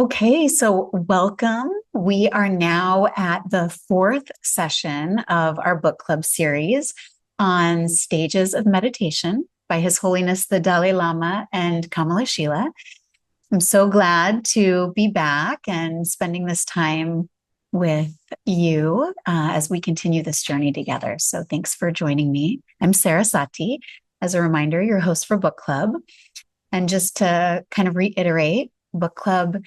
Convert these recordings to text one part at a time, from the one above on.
Okay, so welcome. We are now at the fourth session of our book club series on stages of meditation by His Holiness the Dalai Lama and Kamalashila. I'm so glad to be back and spending this time with you as we continue this journey together. So thanks for joining me. I'm Sarah Sati. As a reminder, your host for book club. And just to kind of reiterate, book club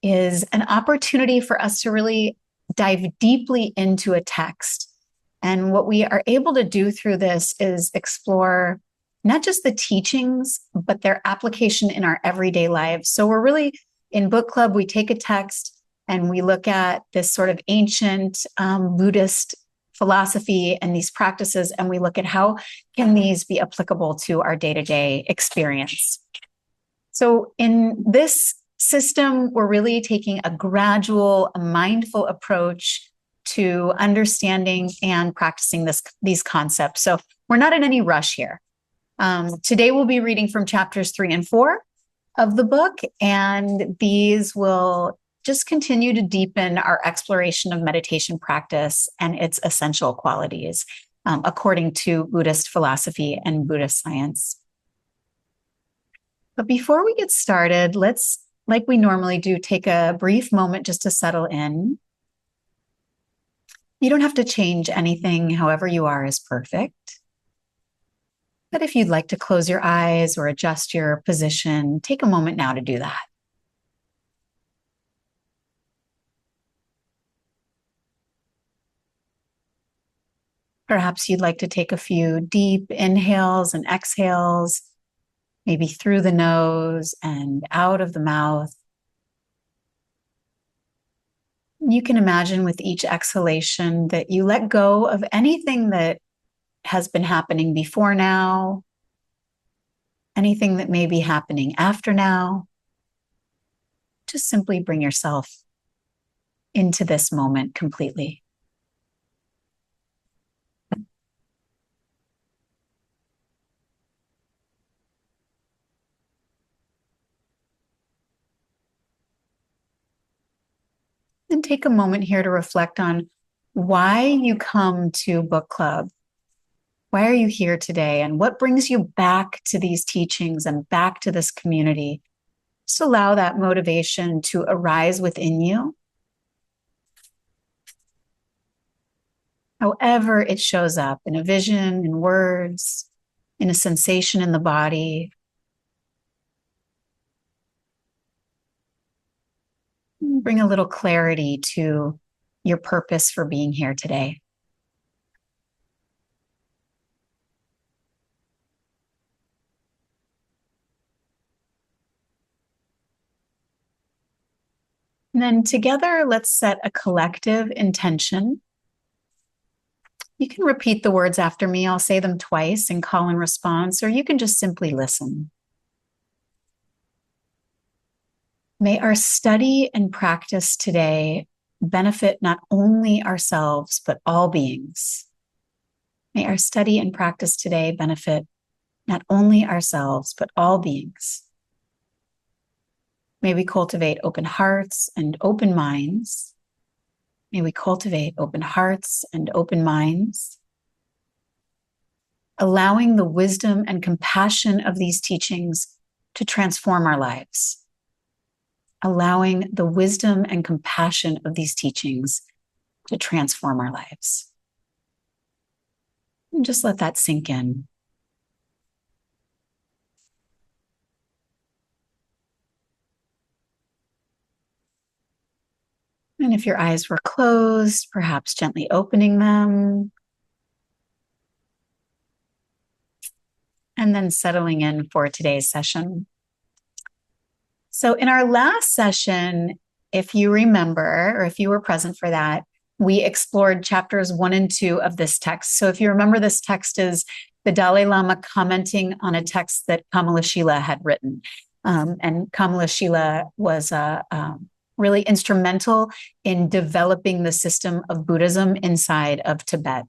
is an opportunity for us to really dive deeply into a text. And what we are able to do through this is explore not just the teachings, but their application in our everyday lives. So we're really, in book club, we take a text and we look at this sort of ancient Buddhist philosophy and these practices, and we look at how can these be applicable to our day-to-day experience. So in this system, we're really taking a gradual, mindful approach to understanding and practicing these concepts. So we're not in any rush here. Today, we'll be reading from chapters 3 and 4 of the book, and these will just continue to deepen our exploration of meditation practice and its essential qualities, according to Buddhist philosophy and Buddhist science. But before we get started, let's, like we normally do, take a brief moment just to settle in. You don't have to change anything. However you are is perfect. But if you'd like to close your eyes or adjust your position, take a moment now to do that. Perhaps you'd like to take a few deep inhales and exhales, maybe through the nose and out of the mouth. You can imagine with each exhalation that you let go of anything that has been happening before now, anything that may be happening after now. Just simply bring yourself into this moment completely. And take a moment here to reflect on why you come to book club. Why are you here today? And what brings you back to these teachings and back to this community? Just allow that motivation to arise within you. However it shows up, in a vision, in words, in a sensation in the body. Bring a little clarity to your purpose for being here today. And then together, let's set a collective intention. You can repeat the words after me. I'll say them twice and call and response, or you can just simply listen. May our study and practice today benefit not only ourselves, but all beings. May our study and practice today benefit not only ourselves, but all beings. May we cultivate open hearts and open minds. May we cultivate open hearts and open minds, allowing the wisdom and compassion of these teachings to transform our lives. Allowing the wisdom and compassion of these teachings to transform our lives. And just let that sink in. And if your eyes were closed, perhaps gently opening them. And then settling in for today's session. So in our last session, if you remember, or if you were present for that, we explored chapters 1 and 2 of this text. So if you remember, this text is the Dalai Lama commenting on a text that Kamalashila had written. And Kamalashila was really instrumental in developing the system of Buddhism inside of Tibet.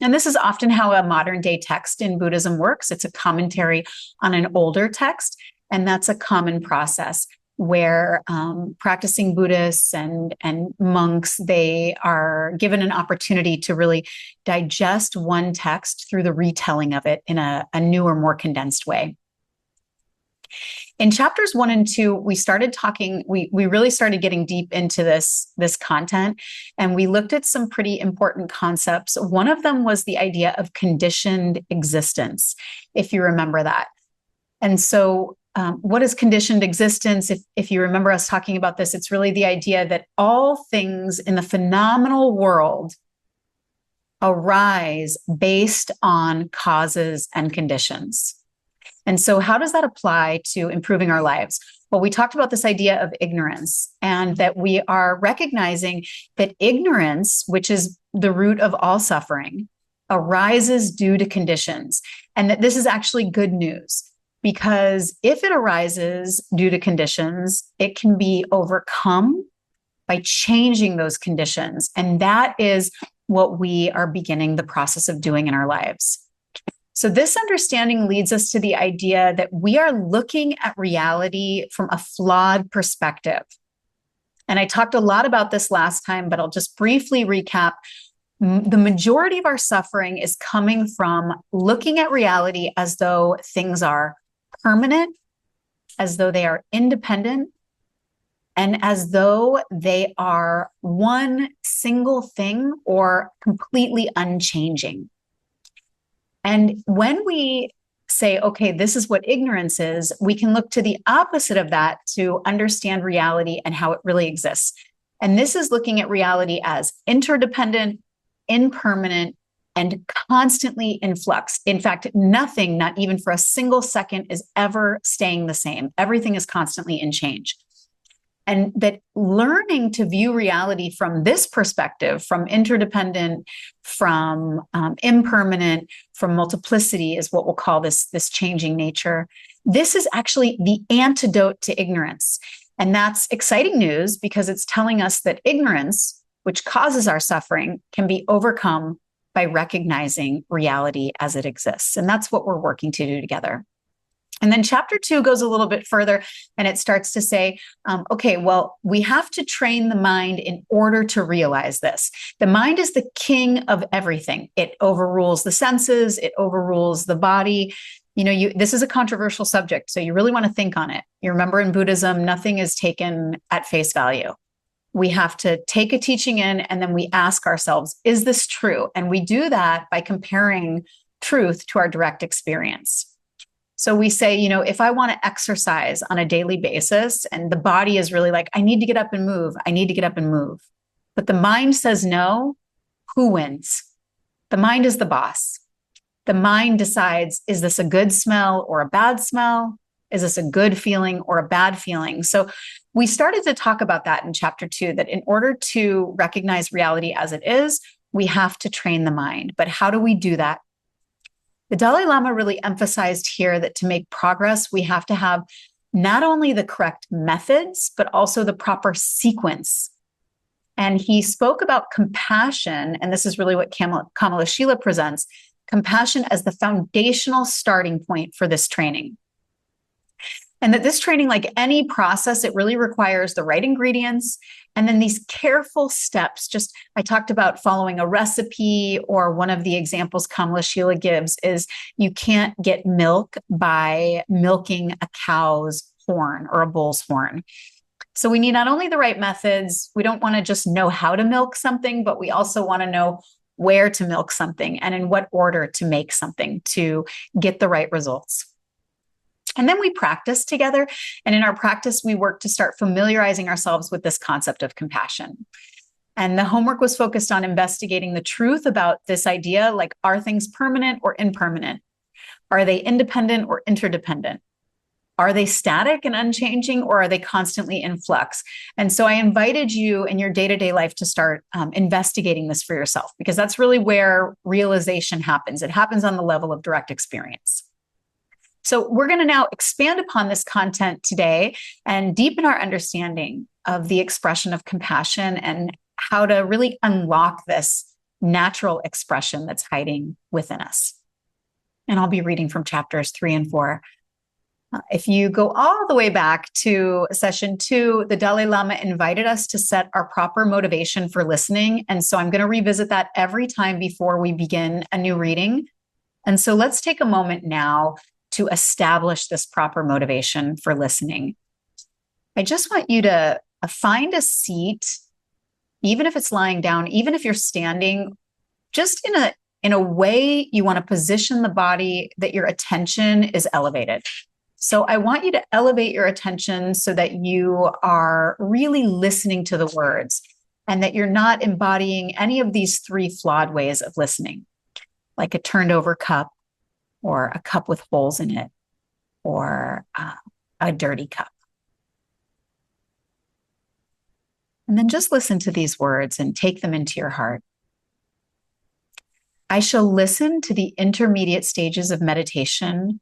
And this is often how a modern day text in Buddhism works. It's a commentary on an older text, and that's a common process. where practicing Buddhists and monks, they are given an opportunity to really digest one text through the retelling of it in a newer, more condensed way. In chapters 1 and 2, we started talking, we really started getting deep into this content, and we looked at some pretty important concepts. One of them was the idea of conditioned existence, if you remember that. And so what is conditioned existence? If you remember us talking about this, it's really the idea that all things in the phenomenal world arise based on causes and conditions. And so how does that apply to improving our lives? Well, we talked about this idea of ignorance, and that we are recognizing that ignorance, which is the root of all suffering, arises due to conditions, and that this is actually good news. Because if it arises due to conditions, it can be overcome by changing those conditions. And that is what we are beginning the process of doing in our lives. So this understanding leads us to the idea that we are looking at reality from a flawed perspective. And I talked a lot about this last time, but I'll just briefly recap. The majority of our suffering is coming from looking at reality as though things are permanent, as though they are independent, and as though they are one single thing or completely unchanging. And when we say, okay, this is what ignorance is, we can look to the opposite of that to understand reality and how it really exists. And this is looking at reality as interdependent, impermanent, and constantly in flux. In fact, nothing, not even for a single second, is ever staying the same. Everything is constantly in change. And that learning to view reality from this perspective, from interdependent, from impermanent, from multiplicity, is what we'll call this changing nature. This is actually the antidote to ignorance. And that's exciting news, because it's telling us that ignorance, which causes our suffering, can be overcome by recognizing reality as it exists. And that's what we're working to do together. And then chapter 2 goes a little bit further, and it starts to say, okay, well, we have to train the mind in order to realize this. The mind is the king of everything. It overrules the senses. It overrules the body. This is a controversial subject, so you really want to think on it. You remember, in Buddhism, nothing is taken at face value. We have to take a teaching in, and then we ask ourselves, is this true? And we do that by comparing truth to our direct experience. So we say, if I want to exercise on a daily basis, and the body is really like, I need to get up and move. I need to get up and move. But the mind says no, who wins? The mind is the boss. The mind decides, is this a good smell or a bad smell? Is this a good feeling or a bad feeling? So we started to talk about that in chapter 2, that in order to recognize reality as it is, we have to train the mind. But how do we do that? The Dalai Lama really emphasized here that to make progress, we have to have not only the correct methods, but also the proper sequence. And he spoke about compassion, and this is really what Kamalashila presents, compassion as the foundational starting point for this training. And that this training, like any process, it really requires the right ingredients and then these careful steps. I talked about following a recipe, or one of the examples Kamalashila gives is you can't get milk by milking a cow's horn or a bull's horn. So we need not only the right methods, we don't want to just know how to milk something, but we also want to know where to milk something and in what order to make something to get the right results. And then we practice together. And in our practice, we work to start familiarizing ourselves with this concept of compassion. And the homework was focused on investigating the truth about this idea, like, are things permanent or impermanent? Are they independent or interdependent? Are they static and unchanging, or are they constantly in flux? And so I invited you in your day-to-day life to start investigating this for yourself, because that's really where realization happens. It happens on the level of direct experience. So we're going to now expand upon this content today and deepen our understanding of the expression of compassion and how to really unlock this natural expression that's hiding within us. And I'll be reading from chapters 3 and 4. If you go all the way back to session 2, the Dalai Lama invited us to set our proper motivation for listening. And so I'm going to revisit that every time before we begin a new reading. And so let's take a moment now to establish this proper motivation for listening. I just want you to find a seat, even if it's lying down, even if you're standing, just in a way you want to position the body that your attention is elevated. So I want you to elevate your attention so that you are really listening to the words and that you're not embodying any of these 3 flawed ways of listening, like a turned over cup or a cup with holes in it or a dirty cup. And then just listen to these words and take them into your heart. I shall listen to the intermediate stages of meditation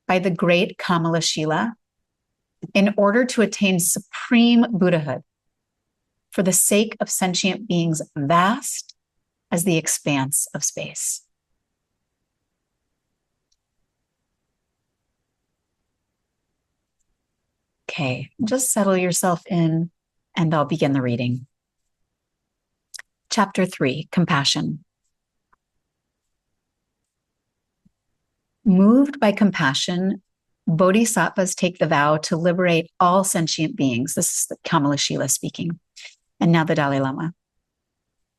by the great Kamalashila in order to attain supreme Buddhahood for the sake of sentient beings vast as the expanse of space. Okay, just settle yourself in and I'll begin the reading. Chapter 3, Compassion. Moved by compassion, bodhisattvas take the vow to liberate all sentient beings. This is the Kamalashila speaking. And now the Dalai Lama.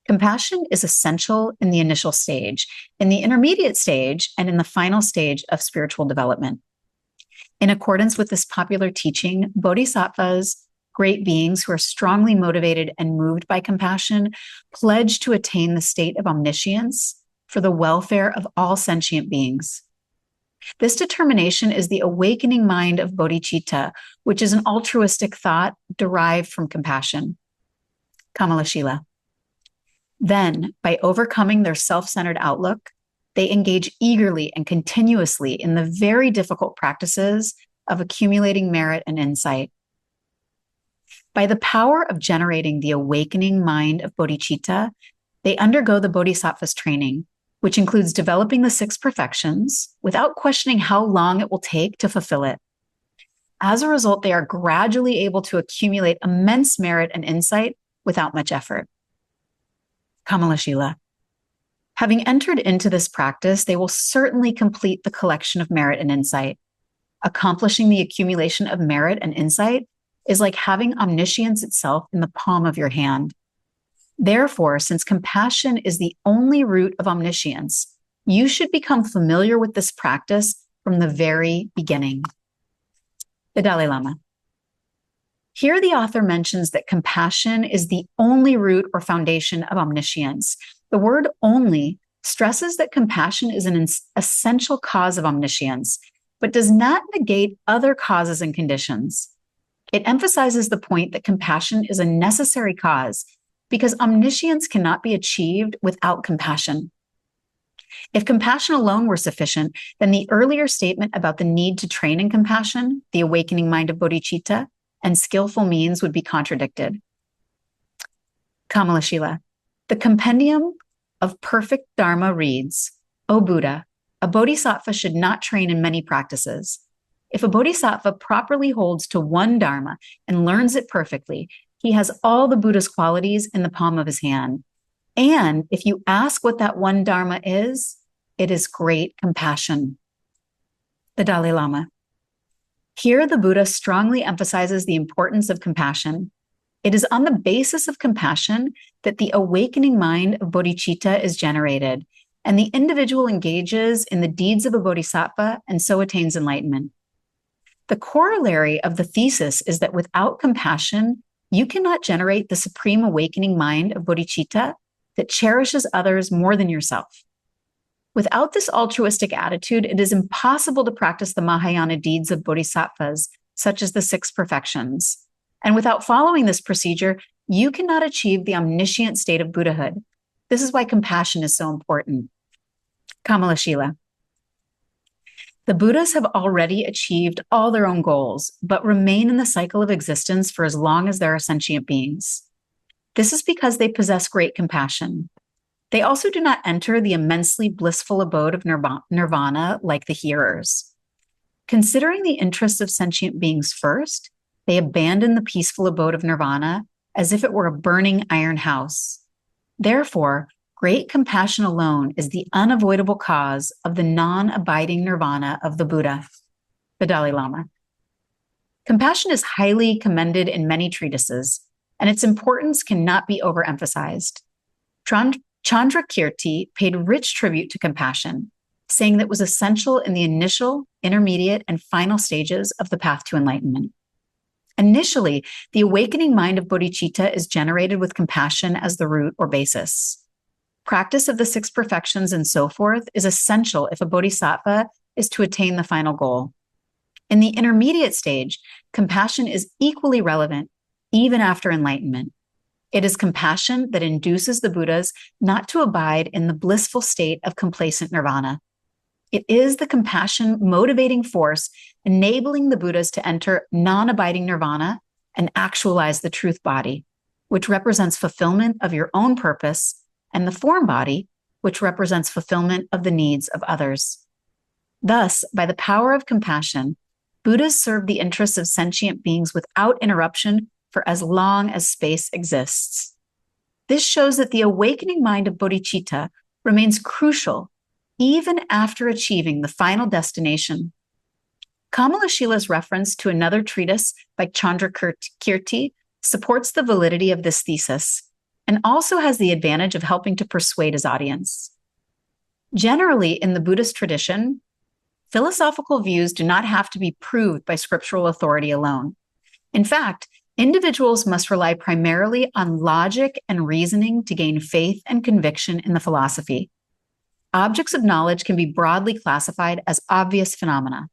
Compassion is essential in the initial stage, in the intermediate stage, and in the final stage of spiritual development. In accordance with this popular teaching, bodhisattvas, great beings who are strongly motivated and moved by compassion, pledge to attain the state of omniscience for the welfare of all sentient beings. This determination is the awakening mind of bodhicitta, which is an altruistic thought derived from compassion. Kamalashila. Then, by overcoming their self-centered outlook, they engage eagerly and continuously in the very difficult practices of accumulating merit and insight. By the power of generating the awakening mind of bodhicitta, they undergo the bodhisattva's training, which includes developing the 6 perfections without questioning how long it will take to fulfill it. As a result, they are gradually able to accumulate immense merit and insight without much effort. Kamalashila. Having entered into this practice, they will certainly complete the collection of merit and insight. Accomplishing the accumulation of merit and insight is like having omniscience itself in the palm of your hand. Therefore, since compassion is the only root of omniscience, you should become familiar with this practice from the very beginning. The Dalai Lama. Here, the author mentions that compassion is the only root or foundation of omniscience. The word only stresses that compassion is an essential cause of omniscience, but does not negate other causes and conditions. It emphasizes the point that compassion is a necessary cause because omniscience cannot be achieved without compassion. If compassion alone were sufficient, then the earlier statement about the need to train in compassion, the awakening mind of bodhicitta, and skillful means would be contradicted. Kamalashila. The compendium of perfect Dharma reads, O Buddha, a bodhisattva should not train in many practices. If a bodhisattva properly holds to one Dharma and learns it perfectly, he has all the Buddha's qualities in the palm of his hand. And if you ask what that one Dharma is, it is great compassion. The Dalai Lama. Here, the Buddha strongly emphasizes the importance of compassion. It is on the basis of compassion that the awakening mind of bodhicitta is generated, and the individual engages in the deeds of a bodhisattva and so attains enlightenment. The corollary of the thesis is that without compassion, you cannot generate the supreme awakening mind of bodhicitta that cherishes others more than yourself. Without this altruistic attitude, it is impossible to practice the Mahayana deeds of bodhisattvas, such as the 6 perfections. And without following this procedure, you cannot achieve the omniscient state of Buddhahood. This is why compassion is so important. Kamalashila. The Buddhas have already achieved all their own goals, but remain in the cycle of existence for as long as there are sentient beings. This is because they possess great compassion. They also do not enter the immensely blissful abode of nirvana like the hearers. Considering the interests of sentient beings first, they abandon the peaceful abode of nirvana as if it were a burning iron house. Therefore, great compassion alone is the unavoidable cause of the non-abiding nirvana of the Buddha, the Dalai Lama. Compassion is highly commended in many treatises, and its importance cannot be overemphasized. Chandrakirti paid rich tribute to compassion, saying that it was essential in the initial, intermediate, and final stages of the path to enlightenment. Initially, the awakening mind of bodhicitta is generated with compassion as the root or basis. Practice of the 6 perfections and so forth is essential if a bodhisattva is to attain the final goal. In the intermediate stage, compassion is equally relevant, even after enlightenment. It is compassion that induces the Buddhas not to abide in the blissful state of complacent nirvana. It is the compassion motivating force enabling the Buddhas to enter non-abiding nirvana and actualize the truth body, which represents fulfillment of your own purpose, and the form body, which represents fulfillment of the needs of others. Thus, by the power of compassion, Buddhas serve the interests of sentient beings without interruption for as long as space exists. This shows that the awakening mind of bodhicitta remains crucial even after achieving the final destination. Kamalashila's reference to another treatise by Chandrakirti supports the validity of this thesis and also has the advantage of helping to persuade his audience. Generally, in the Buddhist tradition, philosophical views do not have to be proved by scriptural authority alone. In fact, individuals must rely primarily on logic and reasoning to gain faith and conviction in the philosophy. Objects of knowledge can be broadly classified as obvious phenomena,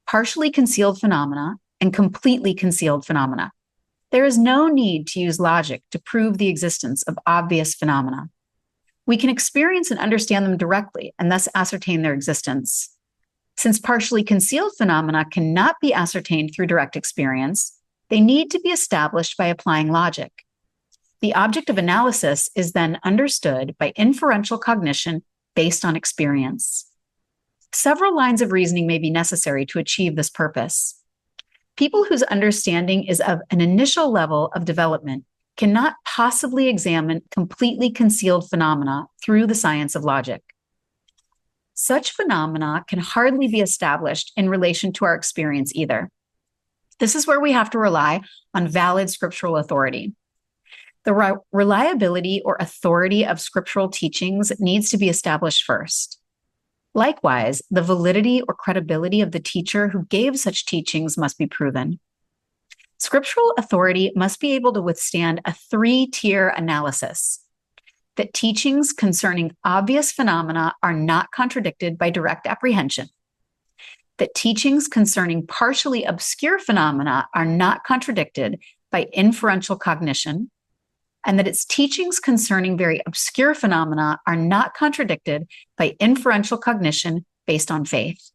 partially concealed phenomena, and completely concealed phenomena. There is no need to use logic to prove the existence of obvious phenomena. We can experience and understand them directly and thus ascertain their existence. Since partially concealed phenomena cannot be ascertained through direct experience, they need to be established by applying logic. The object of analysis is then understood by inferential cognition based on experience. Several lines of reasoning may be necessary to achieve this purpose. People whose understanding is of an initial level of development cannot possibly examine completely concealed phenomena through the science of logic. Such phenomena can hardly be established in relation to our experience either. This is where we have to rely on valid scriptural authority. The reliability or authority of scriptural teachings needs to be established first. Likewise, the validity or credibility of the teacher who gave such teachings must be proven. Scriptural authority must be able to withstand a 3-tier analysis: that teachings concerning obvious phenomena are not contradicted by direct apprehension, that teachings concerning partially obscure phenomena are not contradicted by inferential cognition, and that its teachings concerning very obscure phenomena are not contradicted by inferential cognition based on faith.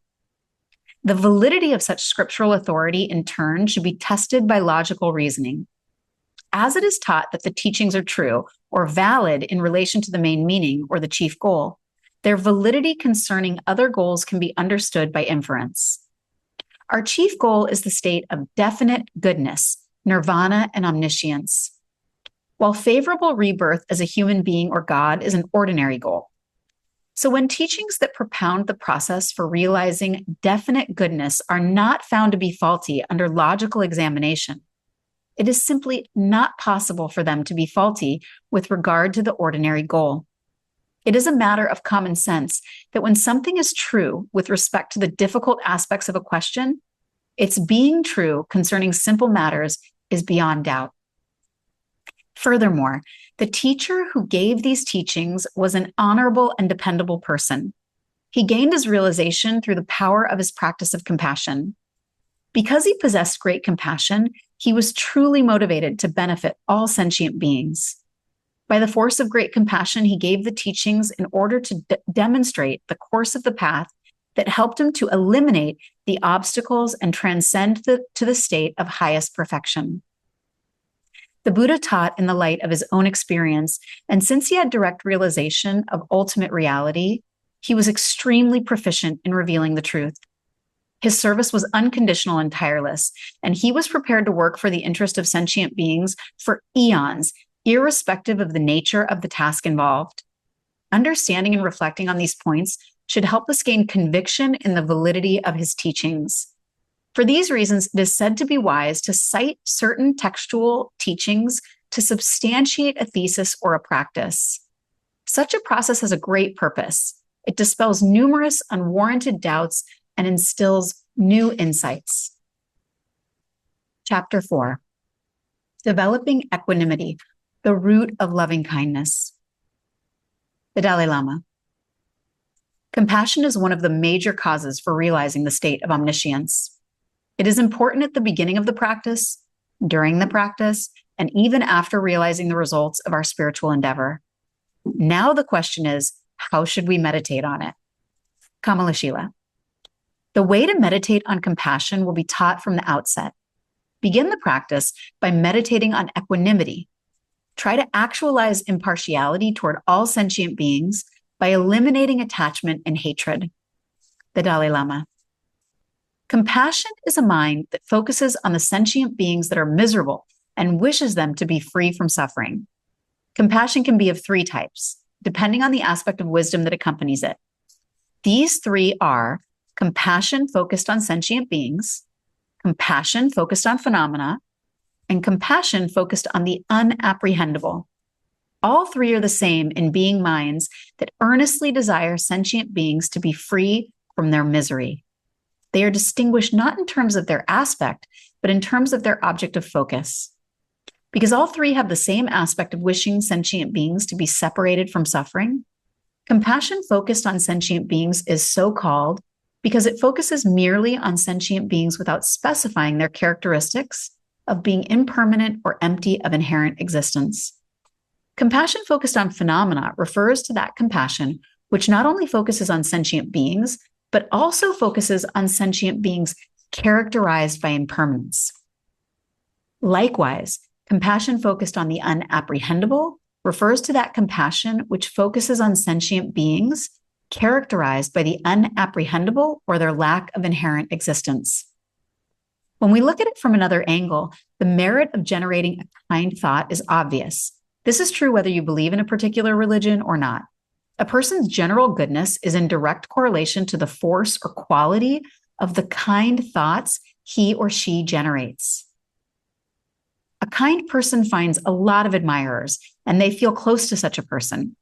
The validity of such scriptural authority, in turn, should be tested by logical reasoning. As it is taught that the teachings are true or valid in relation to the main meaning or the chief goal, their validity concerning other goals can be understood by inference. Our chief goal is the state of definite goodness, nirvana, and omniscience. While favorable rebirth as a human being or God is an ordinary goal. So when teachings that propound the process for realizing definite goodness are not found to be faulty under logical examination, it is simply not possible for them to be faulty with regard to the ordinary goal. It is a matter of common sense that when something is true with respect to the difficult aspects of a question, its being true concerning simple matters is beyond doubt. Furthermore, the teacher who gave these teachings was an honorable and dependable person. He gained his realization through the power of his practice of compassion. Because he possessed great compassion, he was truly motivated to benefit all sentient beings. By the force of great compassion, he gave the teachings in order to demonstrate the course of the path that helped him to eliminate the obstacles and transcend to the state of highest perfection. The Buddha taught in the light of his own experience, and since he had direct realization of ultimate reality, he was extremely proficient in revealing the truth. His service was unconditional and tireless, and he was prepared to work for the interest of sentient beings for eons, irrespective of the nature of the task involved. Understanding and reflecting on these points should help us gain conviction in the validity of his teachings. For these reasons, it is said to be wise to cite certain textual teachings to substantiate a thesis or a practice. Such a process has a great purpose. It dispels numerous unwarranted doubts and instills new insights. Chapter 4, Developing Equanimity, the Root of Loving Kindness. The Dalai Lama. Compassion is one of the major causes for realizing the state of omniscience. It is important at the beginning of the practice, during the practice, and even after realizing the results of our spiritual endeavor. Now the question is, how should we meditate on it? Kamalashila. The way to meditate on compassion will be taught from the outset. Begin the practice by meditating on equanimity. Try to actualize impartiality toward all sentient beings by eliminating attachment and hatred. The Dalai Lama. Compassion is a mind that focuses on the sentient beings that are miserable and wishes them to be free from suffering. Compassion can be of three types, depending on the aspect of wisdom that accompanies it. These three are compassion focused on sentient beings, compassion focused on phenomena, and compassion focused on the unapprehendable. All three are the same in being minds that earnestly desire sentient beings to be free from their misery. They are distinguished not in terms of their aspect, but in terms of their object of focus. Because all three have the same aspect of wishing sentient beings to be separated from suffering, compassion focused on sentient beings is so called because it focuses merely on sentient beings without specifying their characteristics of being impermanent or empty of inherent existence. Compassion focused on phenomena refers to that compassion which not only focuses on sentient beings, but also focuses on sentient beings characterized by impermanence. Likewise, compassion focused on the unapprehendable refers to that compassion which focuses on sentient beings characterized by the unapprehendable or their lack of inherent existence. When we look at it from another angle, the merit of generating a kind thought is obvious. This is true whether you believe in a particular religion or not. A person's general goodness is in direct correlation to the force or quality of the kind thoughts he or she generates. A kind person finds a lot of admirers, and they feel close to such a person.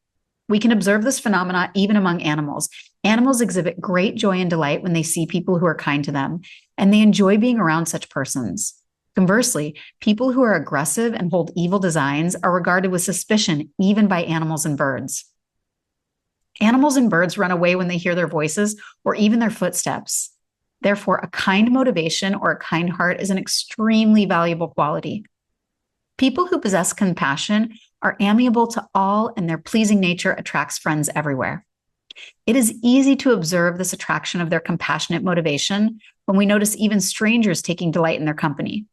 We can observe this phenomena even among animals. Animals exhibit great joy and delight when they see people who are kind to them, and they enjoy being around such persons. Conversely, people who are aggressive and hold evil designs are regarded with suspicion even by animals and birds. Animals and birds run away when they hear their voices or even their footsteps. Therefore, a kind motivation or a kind heart is an extremely valuable quality. People who possess compassion are amiable to all, and their pleasing nature attracts friends everywhere. It is easy to observe this attraction of their compassionate motivation when we notice even strangers taking delight in their company.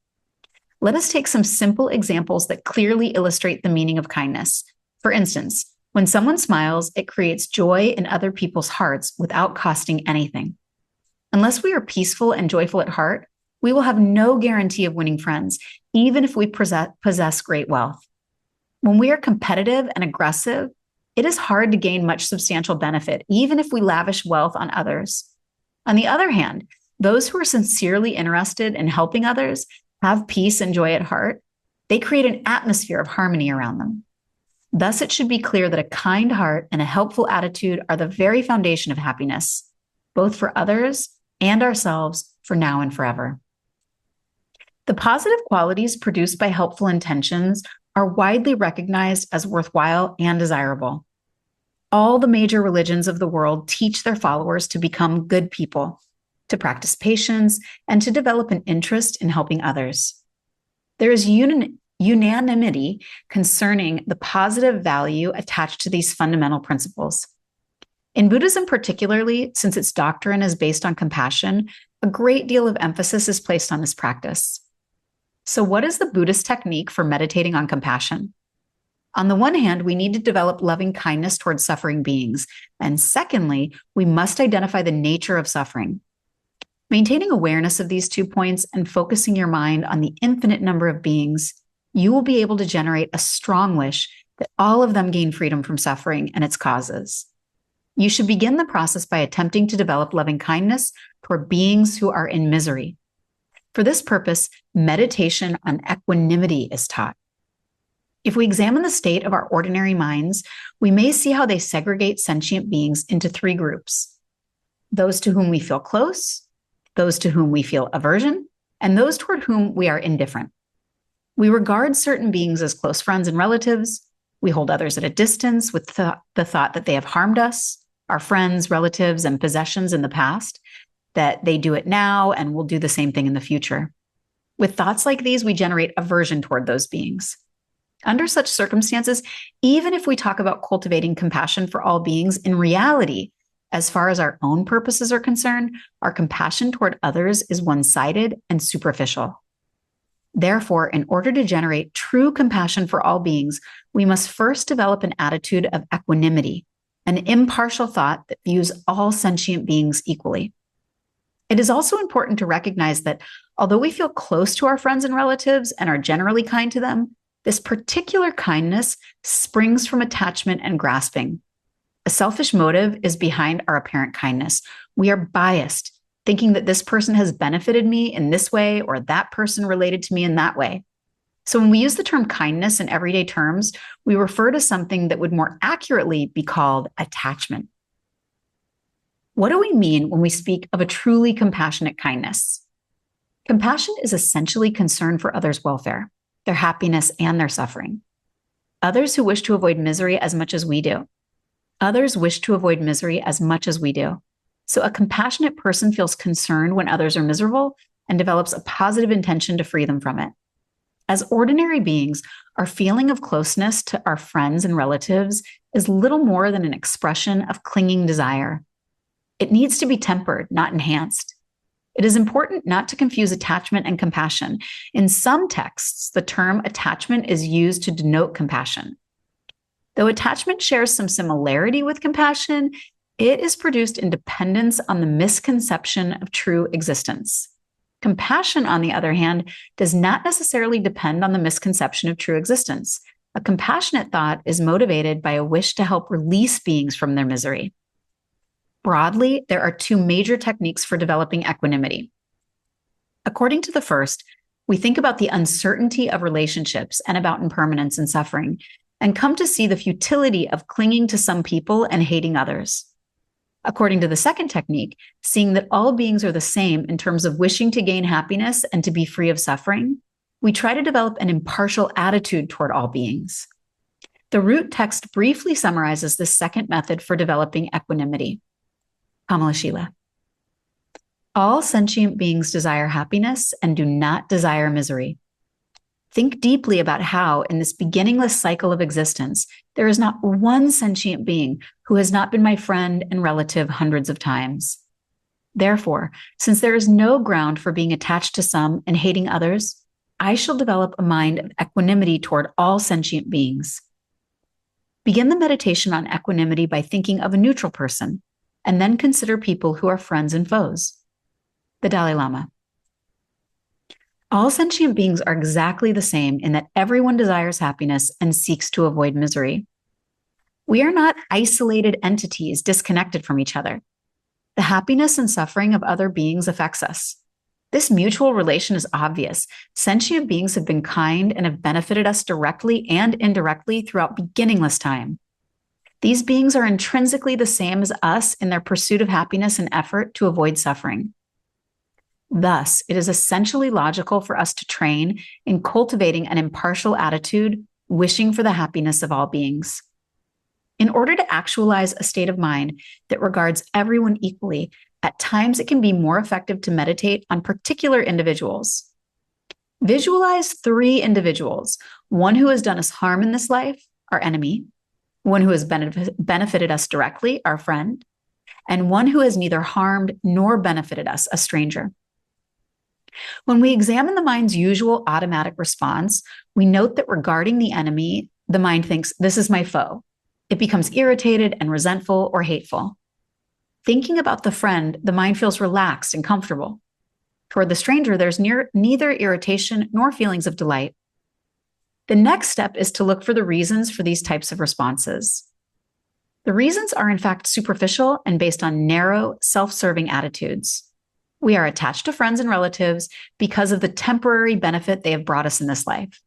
Let us take some simple examples that clearly illustrate the meaning of kindness. For instance, when someone smiles, it creates joy in other people's hearts without costing anything. Unless we are peaceful and joyful at heart, we will have no guarantee of winning friends, even if we possess great wealth. When we are competitive and aggressive, it is hard to gain much substantial benefit, even if we lavish wealth on others. On the other hand, those who are sincerely interested in helping others, have peace and joy at heart, they create an atmosphere of harmony around them. Thus, it should be clear that a kind heart and a helpful attitude are the very foundation of happiness, both for others and ourselves for now and forever. The positive qualities produced by helpful intentions are widely recognized as worthwhile and desirable. All the major religions of the world teach their followers to become good people, to practice patience, and to develop an interest in helping others. There is unanimity concerning the positive value attached to these fundamental principles. In Buddhism particularly, since its doctrine is based on compassion, a great deal of emphasis is placed on this practice. So what is the Buddhist technique for meditating on compassion? On the one hand, we need to develop loving kindness towards suffering beings. And secondly, we must identify the nature of suffering. Maintaining awareness of these 2 points and focusing your mind on the infinite number of beings, you will be able to generate a strong wish that all of them gain freedom from suffering and its causes. You should begin the process by attempting to develop loving kindness toward beings who are in misery. For this purpose, meditation on equanimity is taught. If we examine the state of our ordinary minds, we may see how they segregate sentient beings into 3 groups: those to whom we feel close, those to whom we feel aversion, and those toward whom we are indifferent. We regard certain beings as close friends and relatives. We hold others at a distance with the thought that they have harmed us, our friends, relatives, and possessions in the past, that they do it now and will do the same thing in the future. With thoughts like these, we generate aversion toward those beings. Under such circumstances, even if we talk about cultivating compassion for all beings, in reality, as far as our own purposes are concerned, our compassion toward others is one-sided and superficial. Therefore, in order to generate true compassion for all beings, we must first develop an attitude of equanimity, an impartial thought that views all sentient beings equally. It is also important to recognize that although we feel close to our friends and relatives and are generally kind to them, this particular kindness springs from attachment and grasping. A selfish motive is behind our apparent kindness. We are biased, thinking that this person has benefited me in this way or that person related to me in that way. So when we use the term kindness in everyday terms, we refer to something that would more accurately be called attachment. What do we mean when we speak of a truly compassionate kindness? Compassion is essentially concern for others' welfare, their happiness, and their suffering. Others who wish to avoid misery as much as we do. Others wish to avoid misery as much as we do. So a compassionate person feels concerned when others are miserable and develops a positive intention to free them from it. As ordinary beings, our feeling of closeness to our friends and relatives is little more than an expression of clinging desire. It needs to be tempered, not enhanced. It is important not to confuse attachment and compassion. In some texts, the term attachment is used to denote compassion. Though attachment shares some similarity with compassion, it is produced in dependence on the misconception of true existence. Compassion, on the other hand, does not necessarily depend on the misconception of true existence. A compassionate thought is motivated by a wish to help release beings from their misery. Broadly, there are 2 major techniques for developing equanimity. According to the first, we think about the uncertainty of relationships and about impermanence and suffering, and come to see the futility of clinging to some people and hating others. According to the second technique, seeing that all beings are the same in terms of wishing to gain happiness and to be free of suffering, we try to develop an impartial attitude toward all beings. The root text briefly summarizes this second method for developing equanimity. Kamalashila. All sentient beings desire happiness and do not desire misery. Think deeply about how, in this beginningless cycle of existence, there is not one sentient being who has not been my friend and relative hundreds of times. Therefore, since there is no ground for being attached to some and hating others, I shall develop a mind of equanimity toward all sentient beings. Begin the meditation on equanimity by thinking of a neutral person, and then consider people who are friends and foes. The Dalai Lama. All sentient beings are exactly the same in that everyone desires happiness and seeks to avoid misery. We are not isolated entities disconnected from each other. The happiness and suffering of other beings affects us. This mutual relation is obvious. Sentient beings have been kind and have benefited us directly and indirectly throughout beginningless time. These beings are intrinsically the same as us in their pursuit of happiness and effort to avoid suffering. Thus, it is essentially logical for us to train in cultivating an impartial attitude, wishing for the happiness of all beings. In order to actualize a state of mind that regards everyone equally, at times it can be more effective to meditate on particular individuals. Visualize 3 individuals, one who has done us harm in this life, our enemy, one who has benefited us directly, our friend, and one who has neither harmed nor benefited us, a stranger. When we examine the mind's usual automatic response, we note that regarding the enemy, the mind thinks, this is my foe. It becomes irritated and resentful or hateful. Thinking about the friend, the mind feels relaxed and comfortable. Toward the stranger, there's neither irritation nor feelings of delight. The next step is to look for the reasons for these types of responses. The reasons are in fact superficial and based on narrow, self-serving attitudes. We are attached to friends and relatives because of the temporary benefit they have brought us in this life.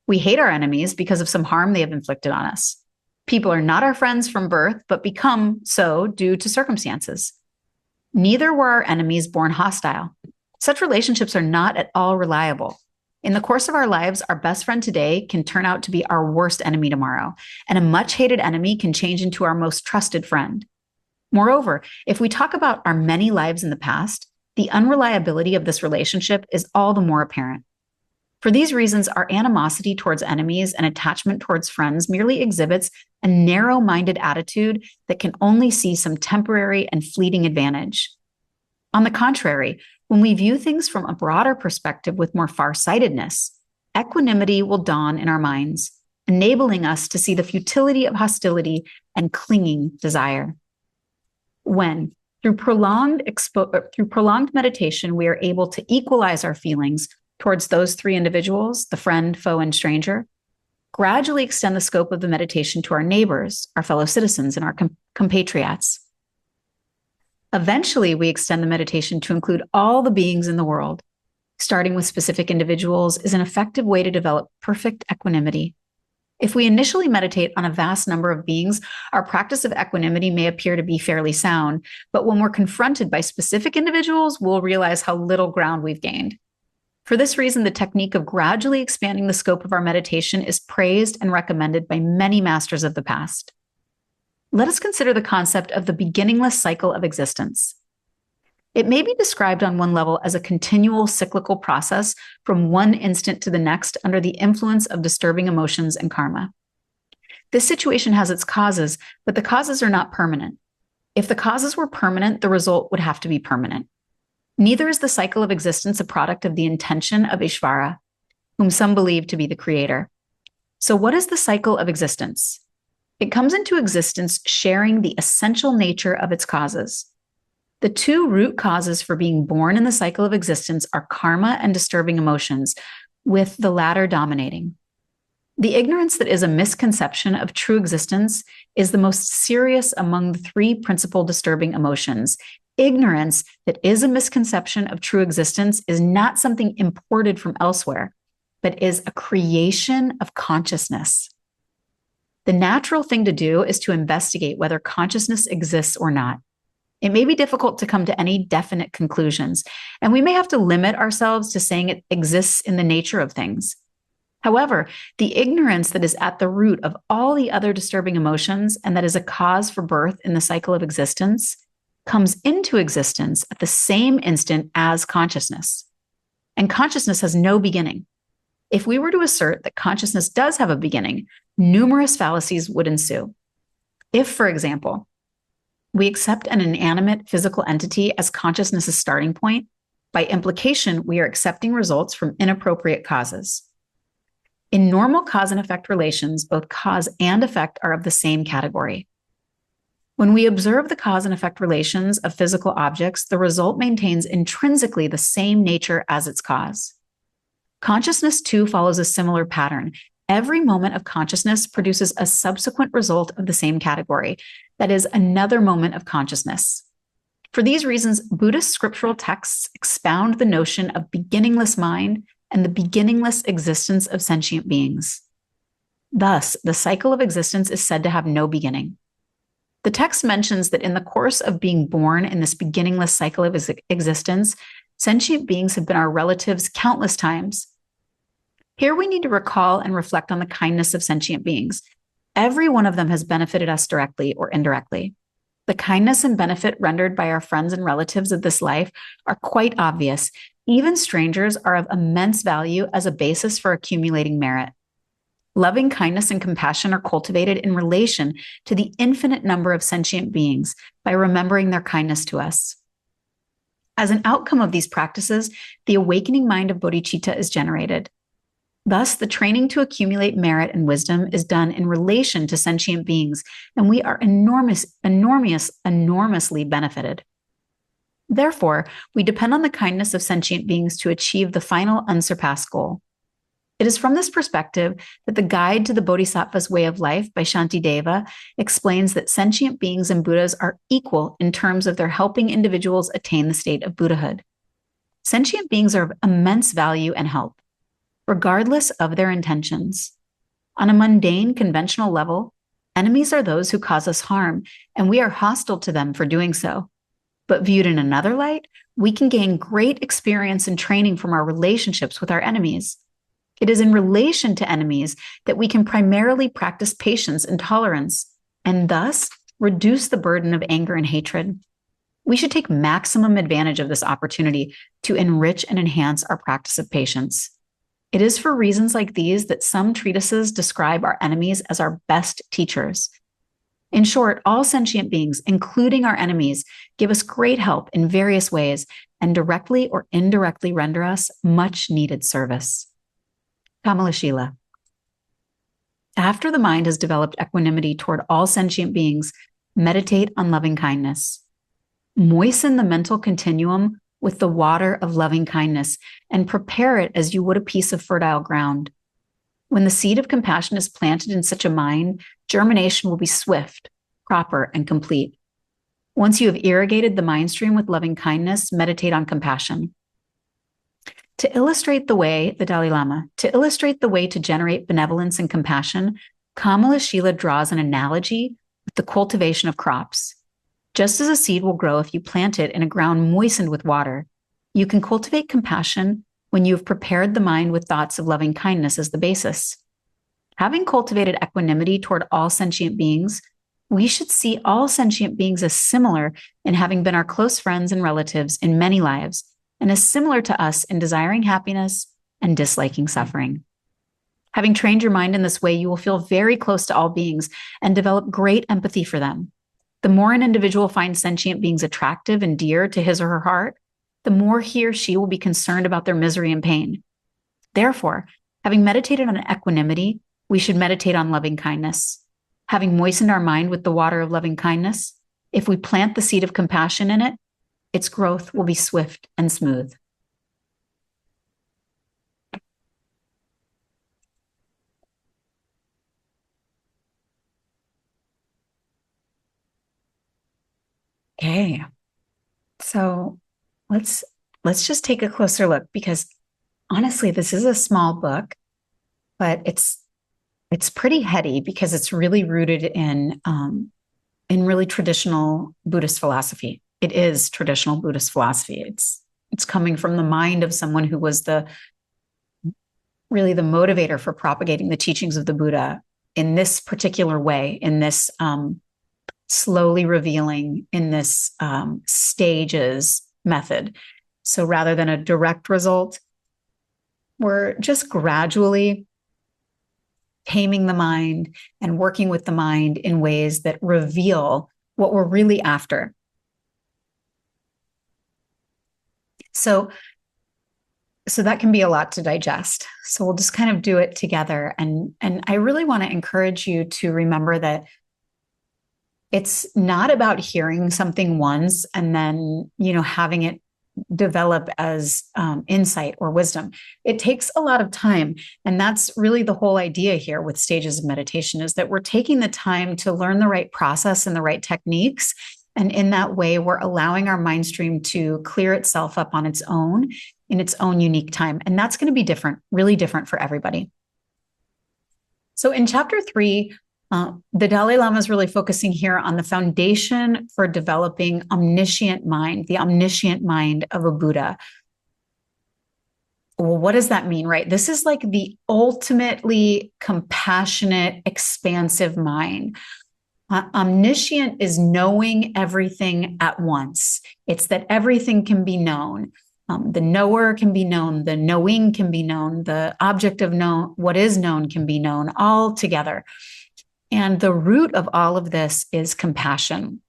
We hate our enemies because of some harm they have inflicted on us. People are not our friends from birth, but become so due to circumstances. Neither were our enemies born hostile. Such relationships are not at all reliable. In the course of our lives, our best friend today can turn out to be our worst enemy tomorrow, and a much-hated enemy can change into our most trusted friend. Moreover, if we talk about our many lives in the past, the unreliability of this relationship is all the more apparent. For these reasons, our animosity towards enemies and attachment towards friends merely exhibits a narrow-minded attitude that can only see some temporary and fleeting advantage. On the contrary, when we view things from a broader perspective with more farsightedness, equanimity will dawn in our minds, enabling us to see the futility of hostility and clinging desire. When, through prolonged meditation, we are able to equalize our feelings towards those three individuals, the friend, foe, and stranger, gradually extend the scope of the meditation to our neighbors, our fellow citizens, and our compatriots. Eventually, we extend the meditation to include all the beings in the world. Starting with specific individuals is an effective way to develop perfect equanimity. If we initially meditate on a vast number of beings, our practice of equanimity may appear to be fairly sound, but when we're confronted by specific individuals, we'll realize how little ground we've gained. For this reason, the technique of gradually expanding the scope of our meditation is praised and recommended by many masters of the past. Let us consider the concept of the beginningless cycle of existence. It may be described on one level as a continual cyclical process from one instant to the next under the influence of disturbing emotions and karma. This situation has its causes, but the causes are not permanent. If the causes were permanent, the result would have to be permanent. Neither is the cycle of existence a product of the intention of Ishvara, whom some believe to be the creator. So what is the cycle of existence? It comes into existence sharing the essential nature of its causes. The two root causes for being born in the cycle of existence are karma and disturbing emotions, with the latter dominating. The ignorance that is a misconception of true existence is the most serious among the three principal disturbing emotions. Ignorance that is a misconception of true existence is not something imported from elsewhere, but is a creation of consciousness. The natural thing to do is to investigate whether consciousness exists or not. It may be difficult to come to any definite conclusions, and we may have to limit ourselves to saying it exists in the nature of things. However, the ignorance that is at the root of all the other disturbing emotions and that is a cause for birth in the cycle of existence comes into existence at the same instant as consciousness. And consciousness has no beginning. If we were to assert that consciousness does have a beginning, numerous fallacies would ensue. If, for example, we accept an inanimate physical entity as consciousness's starting point, by implication, we are accepting results from inappropriate causes. In normal cause and effect relations, both cause and effect are of the same category. When we observe the cause and effect relations of physical objects, the result maintains intrinsically the same nature as its cause. Consciousness, too, follows a similar pattern. Every moment of consciousness produces a subsequent result of the same category, that is, another moment of consciousness. For these reasons, Buddhist scriptural texts expound the notion of beginningless mind and the beginningless existence of sentient beings. Thus, the cycle of existence is said to have no beginning. The text mentions that in the course of being born in this beginningless cycle of existence, sentient beings have been our relatives countless times. Here we need to recall and reflect on the kindness of sentient beings. Every one of them has benefited us directly or indirectly. The kindness and benefit rendered by our friends and relatives of this life are quite obvious. Even strangers are of immense value as a basis for accumulating merit. Loving kindness and compassion are cultivated in relation to the infinite number of sentient beings by remembering their kindness to us. As an outcome of these practices, the awakening mind of bodhicitta is generated. Thus, the training to accumulate merit and wisdom is done in relation to sentient beings, and we are enormously benefited. Therefore, we depend on the kindness of sentient beings to achieve the final unsurpassed goal. It is from this perspective that the Guide to the Bodhisattva's Way of Life by Shantideva explains that sentient beings and Buddhas are equal in terms of their helping individuals attain the state of Buddhahood. Sentient beings are of immense value and help, regardless of their intentions. On a mundane, conventional level, enemies are those who cause us harm, and we are hostile to them for doing so. But viewed in another light, we can gain great experience and training from our relationships with our enemies. It is in relation to enemies that we can primarily practice patience and tolerance, and thus reduce the burden of anger and hatred. We should take maximum advantage of this opportunity to enrich and enhance our practice of patience. It is for reasons like these that some treatises describe our enemies as our best teachers. In short, all sentient beings, including our enemies, give us great help in various ways and directly or indirectly render us much needed service. Kamalashila. After the mind has developed equanimity toward all sentient beings, meditate on loving kindness. Moisten the mental continuum with the water of loving kindness and prepare it as you would a piece of fertile ground. When the seed of compassion is planted in such a mind, germination will be swift, proper, and complete. Once you have irrigated the mind stream with loving kindness, meditate on compassion. To illustrate the way, the Dalai Lama, to illustrate the way to generate benevolence and compassion, Kamalashila draws an analogy with the cultivation of crops. Just as a seed will grow if you plant it in a ground moistened with water, you can cultivate compassion when you have prepared the mind with thoughts of loving kindness as the basis. Having cultivated equanimity toward all sentient beings, we should see all sentient beings as similar in having been our close friends and relatives in many lives, and as similar to us in desiring happiness and disliking suffering. Having trained your mind in this way, you will feel very close to all beings and develop great empathy for them. The more an individual finds sentient beings attractive and dear to his or her heart, the more he or she will be concerned about their misery and pain. Therefore, having meditated on equanimity, we should meditate on loving kindness. Having moistened our mind with the water of loving kindness, if we plant the seed of compassion in it, its growth will be swift and smooth. Okay, so let's just take a closer look, because honestly, this is a small book, but it's pretty heady because it's really rooted in really traditional Buddhist philosophy. It is traditional Buddhist philosophy. It's coming from the mind of someone who was really the motivator for propagating the teachings of the Buddha in this particular way, in this slowly revealing, in this stages method. So rather than a direct result, we're just gradually taming the mind and working with the mind in ways that reveal what we're really after. So that can be a lot to digest. So we'll just kind of do it together. And I really want to encourage you to remember that it's not about hearing something once and then, having it develop as insight or wisdom. It takes a lot of time. And that's really the whole idea here with stages of meditation, is that we're taking the time to learn the right process and the right techniques. And in that way, we're allowing our mind stream to clear itself up on its own in its own unique time. And that's going to be different, really different for everybody. So in chapter 3, the Dalai Lama is really focusing here on the foundation for developing omniscient mind, the omniscient mind of a Buddha. Well, what does that mean, right? This is like the ultimately compassionate, expansive mind. Omniscient is knowing everything at once. It's that everything can be known. The knower can be known. The knowing can be known. The object of what is known can be known, all together. And the root of all of this is compassion.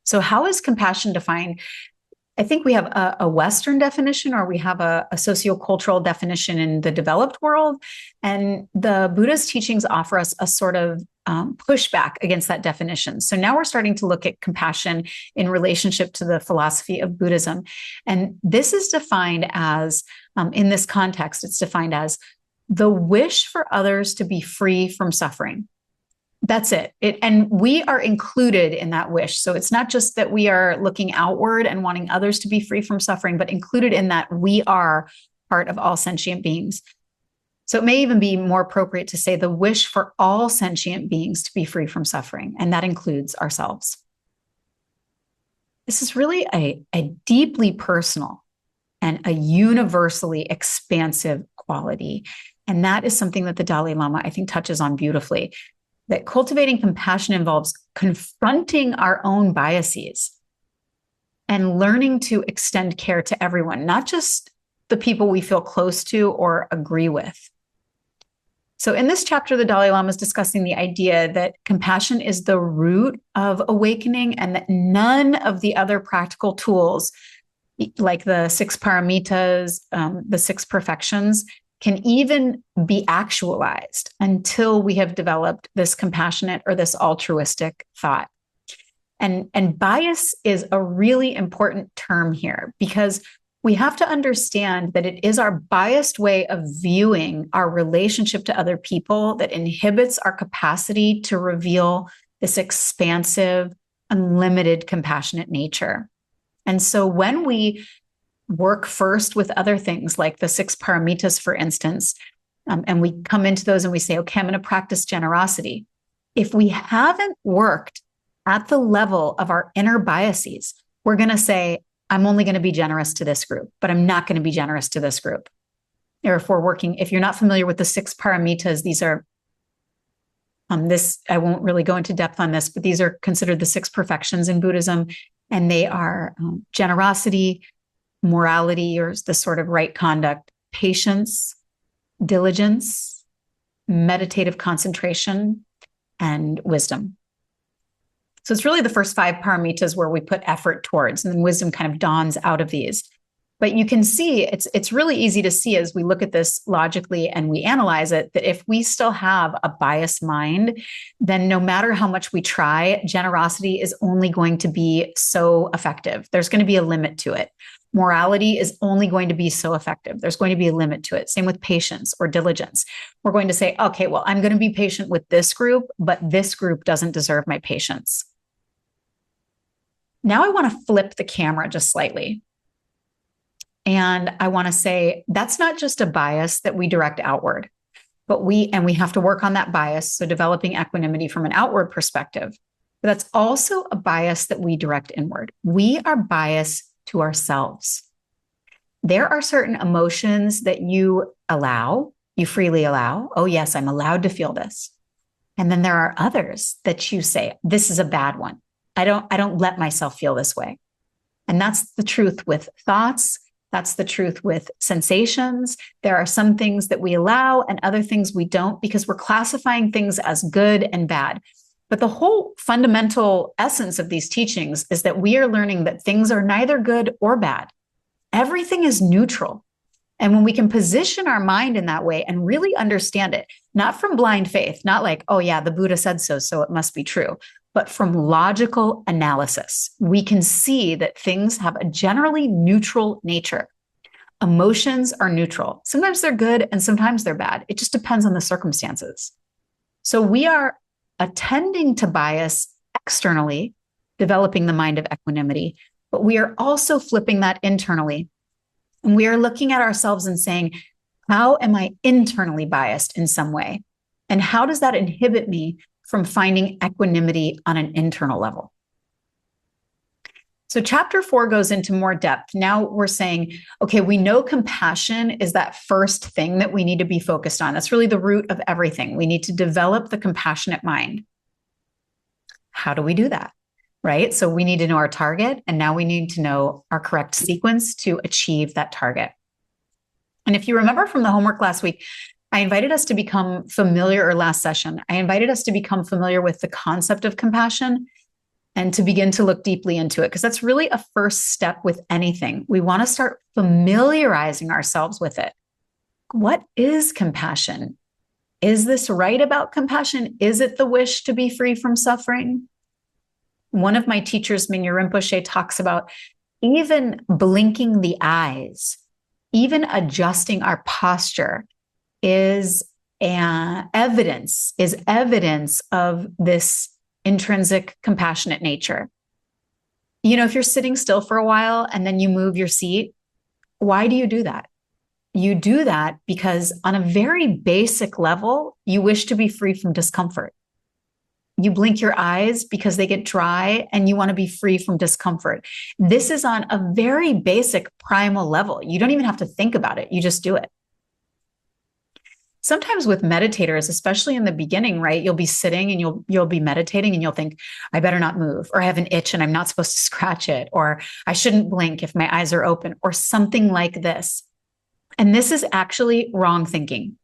So how is compassion defined? I think we have a Western definition, or we have a sociocultural definition in the developed world. And the Buddha's teachings offer us a sort of pushback against that definition. So now we're starting to look at compassion in relationship to the philosophy of Buddhism. And this is defined as, in this context, it's defined as the wish for others to be free from suffering. That's it. And we are included in that wish. So it's not just that we are looking outward and wanting others to be free from suffering, but included in that we are part of all sentient beings. So it may even be more appropriate to say the wish for all sentient beings to be free from suffering, and that includes ourselves. This is really a deeply personal and a universally expansive quality. And that is something that the Dalai Lama, I think, touches on beautifully. That cultivating compassion involves confronting our own biases and learning to extend care to everyone, not just the people we feel close to or agree with. So in this chapter, the Dalai Lama is discussing the idea that compassion is the root of awakening, and that none of the other practical tools, like the 6 paramitas, the 6 perfections, can even be actualized until we have developed this compassionate or this altruistic thought. And bias is a really important term here, because we have to understand that it is our biased way of viewing our relationship to other people that inhibits our capacity to reveal this expansive, unlimited, compassionate nature. And so when we work first with other things like the 6 paramitas, for instance, and we come into those and we say, okay, I'm going to practice generosity. If we haven't worked at the level of our inner biases, we're going to say, I'm only going to be generous to this group, but I'm not going to be generous to this group. Or if you're not familiar with the 6 paramitas, these are I won't really go into depth on this, but these are considered the 6 perfections in Buddhism. And they are generosity, morality, or the sort of right conduct, patience, diligence, meditative concentration, and wisdom. So it's really the first 5 paramitas where we put effort towards, and then wisdom kind of dawns out of these. But you can see, it's really easy to see as we look at this logically and we analyze it, that if we still have a biased mind, then no matter how much we try, generosity is only going to be so effective. There's going to be a limit to it. Morality is only going to be so effective. There's going to be a limit to it. Same with patience or diligence. We're going to say, okay, well, I'm going to be patient with this group, but this group doesn't deserve my patience. Now I want to flip the camera just slightly. And I want to say that's not just a bias that we direct outward, but we have to work on that bias. So developing equanimity from an outward perspective, but that's also a bias that we direct inward. We are biased to ourselves. There are certain emotions that you freely allow. Oh yes, I'm allowed to feel this. And then there are others that you say, this is a bad one. I don't let myself feel this way. And that's the truth with thoughts. That's the truth with sensations. There are some things that we allow and other things we don't, because we're classifying things as good and bad. But the whole fundamental essence of these teachings is that we are learning that things are neither good or bad. Everything is neutral. And when we can position our mind in that way and really understand it, not from blind faith, not like, oh yeah, the Buddha said so, so it must be true, but from logical analysis, we can see that things have a generally neutral nature. Emotions are neutral. Sometimes they're good and sometimes they're bad. It just depends on the circumstances. So we are attending to bias externally, developing the mind of equanimity, but we are also flipping that internally. And we are looking at ourselves and saying, how am I internally biased in some way? And how does that inhibit me from finding equanimity on an internal level? So chapter 4 goes into more depth. Now we're saying, okay, we know compassion is that first thing that we need to be focused on. That's really the root of everything. We need to develop the compassionate mind. How do we do that? Right? So we need to know our target, and now we need to know our correct sequence to achieve that target. And if you remember from the homework last week, I invited us to become familiar, or last session, I invited us to become familiar with the concept of compassion. and to begin to look deeply into it, because that's really a first step with anything. We want to start familiarizing ourselves with it. What is compassion? Is this right about compassion? Is it the wish to be free from suffering? One of my teachers, Mingyur Rinpoche, talks about even blinking the eyes, even adjusting our posture is evidence of this intrinsic compassionate nature. You know, if you're sitting still for a while and then you move your seat, why do you do that? You do that because on a very basic level, you wish to be free from discomfort. You blink your eyes because they get dry and you want to be free from discomfort. This is on a very basic primal level. You don't even have to think about it. You just do it. Sometimes with meditators, especially in the beginning, right, you'll be sitting and you'll be meditating and you'll think, I better not move, or I have an itch and I'm not supposed to scratch it, or I shouldn't blink if my eyes are open, or something like this. And this is actually wrong thinking.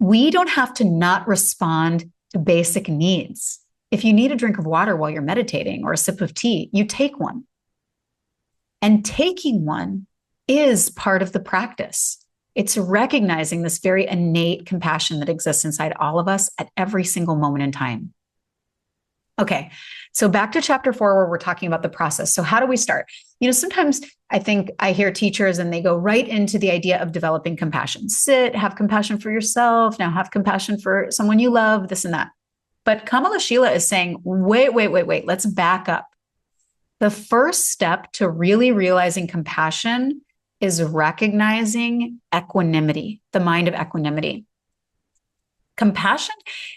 We don't have to not respond to basic needs. If you need a drink of water while you're meditating or a sip of tea, you take one. And taking one is part of the practice. It's recognizing this very innate compassion that exists inside all of us at every single moment in time. Okay, so back to chapter 4, where we're talking about the process. So how do we start? You know, sometimes I think I hear teachers and they go right into the idea of developing compassion. Sit, have compassion for yourself, now have compassion for someone you love, this and that. But Kamalashila is saying, wait, let's back up. The first step to really realizing compassion is recognizing equanimity, the mind of equanimity. Compassion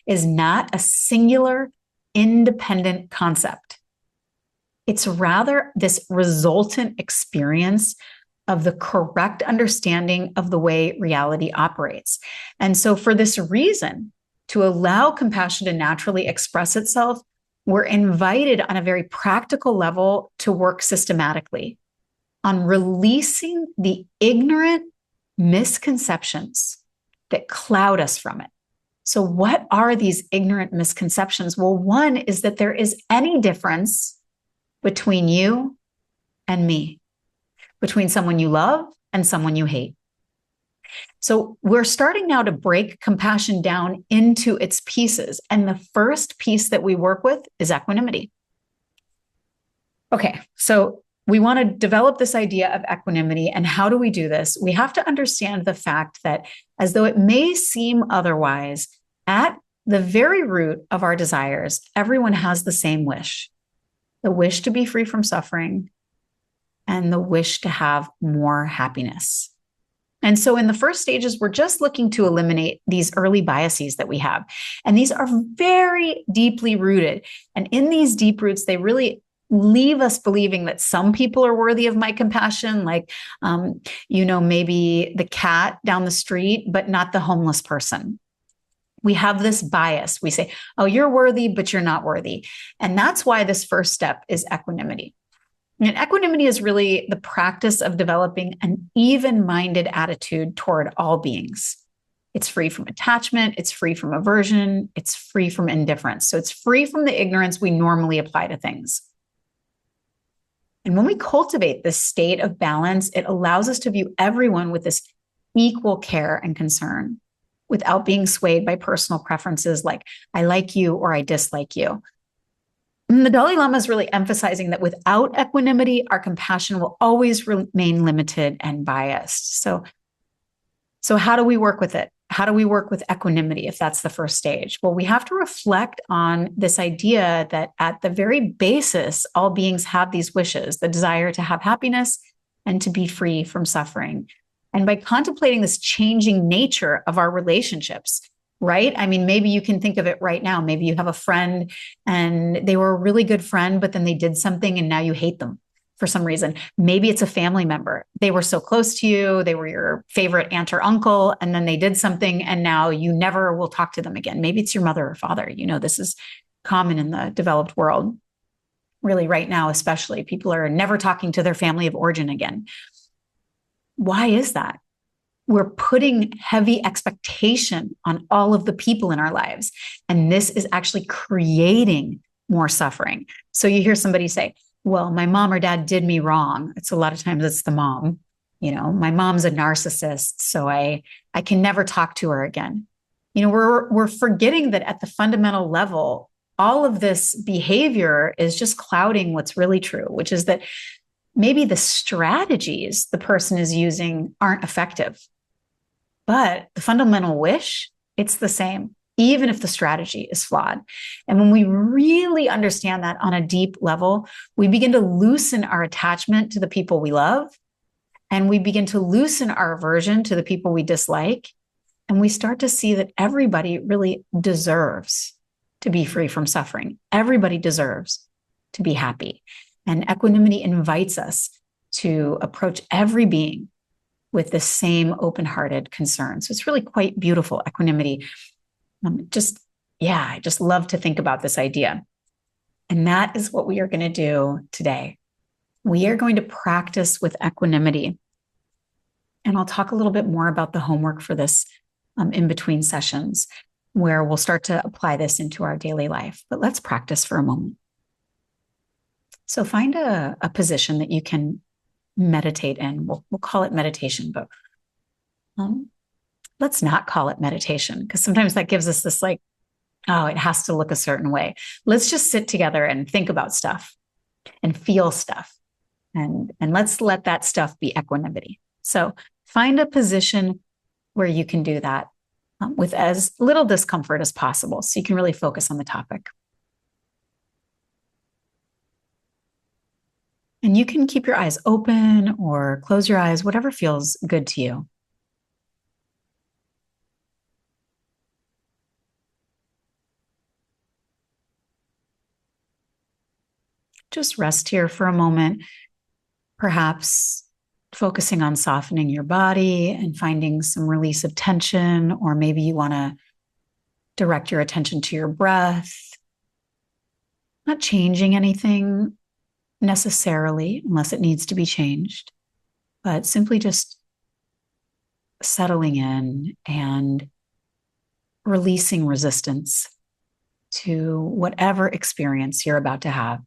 is not a singular, independent concept. It's rather this resultant experience of the correct understanding of the way reality operates. And so for this reason, to allow compassion to naturally express itself, we're invited on a very practical level to work systematically on releasing the ignorant misconceptions that cloud us from it. So what are these ignorant misconceptions? Well, one is that there is any difference between you and me, between someone you love and someone you hate. So we're starting now to break compassion down into its pieces. And the first piece that we work with is equanimity. Okay, so we want to develop this idea of equanimity. And how do we do this? We have to understand the fact that, as though it may seem otherwise, at the very root of our desires, everyone has the same wish: the wish to be free from suffering and the wish to have more happiness. And so in the first stages, we're just looking to eliminate these early biases that we have. And these are very deeply rooted. And in these deep roots, they really leave us believing that some people are worthy of my compassion, like, maybe the cat down the street, but not the homeless person. We have this bias. We say, oh, you're worthy, but you're not worthy. And that's why this first step is equanimity. And equanimity is really the practice of developing an even-minded attitude toward all beings. It's free from attachment. It's free from aversion. It's free from indifference. So it's free from the ignorance we normally apply to things. And when we cultivate this state of balance, it allows us to view everyone with this equal care and concern without being swayed by personal preferences like, I like you or I dislike you. And the Dalai Lama is really emphasizing that without equanimity, our compassion will always remain limited and biased. So how do we work with it? How do we work with equanimity if that's the first stage? Well, we have to reflect on this idea that at the very basis, all beings have these wishes, the desire to have happiness and to be free from suffering. And by contemplating this changing nature of our relationships, right? I mean, maybe you can think of it right now. Maybe you have a friend and they were a really good friend, but then they did something and now you hate them for some reason. Maybe it's a family member. They were so close to you. They were your favorite aunt or uncle, and then they did something and now you never will talk to them again. Maybe it's your mother or father. You know, this is common in the developed world. Really right now, especially, people are never talking to their family of origin again. Why is that? We're putting heavy expectation on all of the people in our lives. And this is actually creating more suffering. So you hear somebody say, well, my mom or dad did me wrong. It's a lot of times it's the mom. My mom's a narcissist, so I can never talk to her again. We're forgetting that at the fundamental level, all of this behavior is just clouding what's really true, which is that maybe the strategies the person is using aren't effective, but the fundamental wish, it's the same, even if the strategy is flawed. And when we really understand that on a deep level, we begin to loosen our attachment to the people we love, and we begin to loosen our aversion to the people we dislike. And we start to see that everybody really deserves to be free from suffering. Everybody deserves to be happy. And equanimity invites us to approach every being with the same open-hearted concern. So it's really quite beautiful, equanimity. I just love to think about this idea. And that is what we are going to do today. We are going to practice with equanimity. And I'll talk a little bit more about the homework for this in between sessions, where we'll start to apply this into our daily life. But let's practice for a moment. So find a position that you can meditate in. We'll call it meditation, but let's not call it meditation, because sometimes that gives us this it has to look a certain way. Let's just sit together and think about stuff and feel stuff. And let's let that stuff be equanimity. So find a position where you can do that with as little discomfort as possible, so you can really focus on the topic. And you can keep your eyes open or close your eyes, whatever feels good to you. Just rest here for a moment, perhaps focusing on softening your body and finding some release of tension, or maybe you want to direct your attention to your breath, not changing anything necessarily unless it needs to be changed, but simply just settling in and releasing resistance to whatever experience you're about to have.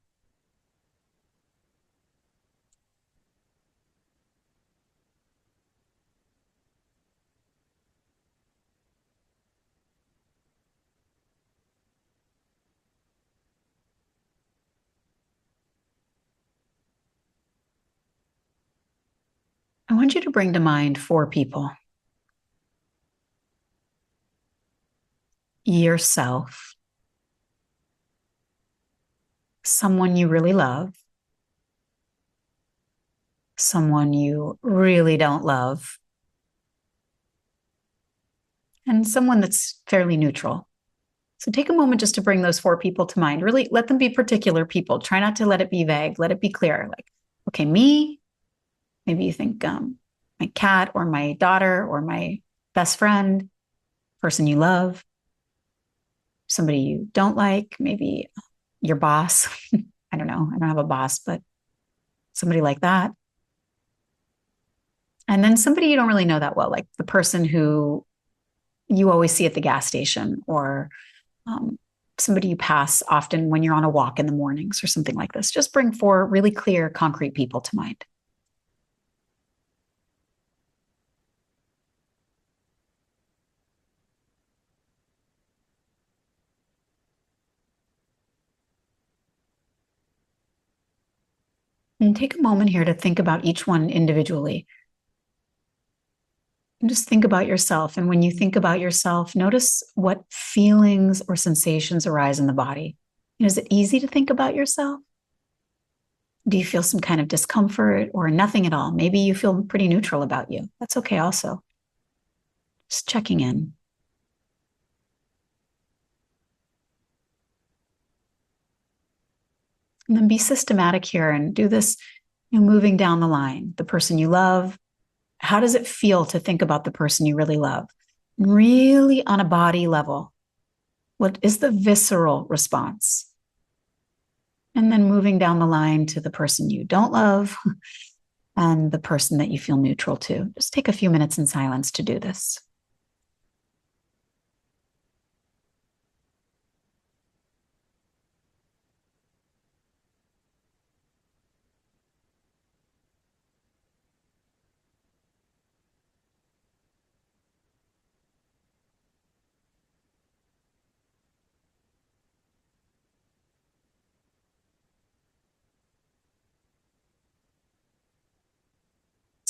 I want you to bring to mind 4 people. Yourself, someone you really love, someone you really don't love, and someone that's fairly neutral. So take a moment just to bring those 4 people to mind. Really let them be particular people. Try not to let it be vague. Let it be clear. Like, okay, me, maybe you think my cat or my daughter or my best friend, person you love, somebody you don't like, maybe your boss. I don't know. I don't have a boss, but somebody like that. And then somebody you don't really know that well, like the person who you always see at the gas station, or somebody you pass often when you're on a walk in the mornings or something like this. Just bring 4 really clear, concrete people to mind. And take a moment here to think about each one individually. And just think about yourself. And when you think about yourself, notice what feelings or sensations arise in the body. Is it easy to think about yourself? Do you feel some kind of discomfort or nothing at all? Maybe you feel pretty neutral about you. That's okay also. Just checking in. And then be systematic here and do this, moving down the line. The person you love, how does it feel to think about the person you really love? Really on a body level, what is the visceral response? And then moving down the line to the person you don't love and the person that you feel neutral to. Just take a few minutes in silence to do this.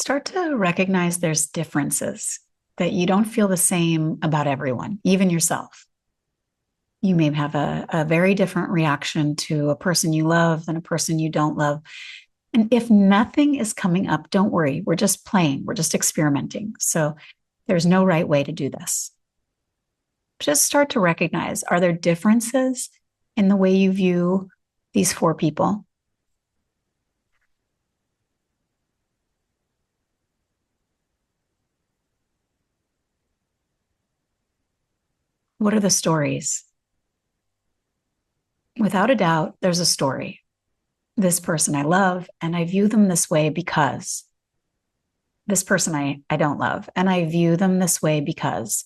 start to recognize there's differences, that you don't feel the same about everyone, even yourself. You may have a very different reaction to a person you love than a person you don't love. And if nothing is coming up, don't worry. We're just playing. We're just experimenting. So there's no right way to do this. Just start to recognize, are there differences in the way you view these four people? What are the stories? Without a doubt, there's a story. This person I love, and I view them this way because this person I don't love, and I view them this way because.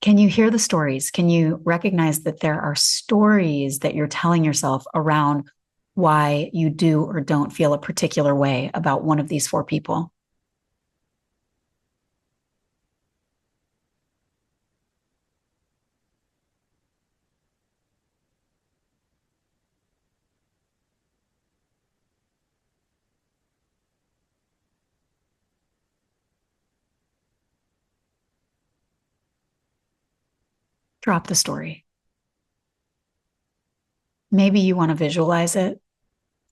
Can you hear the stories? Can you recognize that there are stories that you're telling yourself around why you do or don't feel a particular way about one of these four people? Drop the story. Maybe you want to visualize it.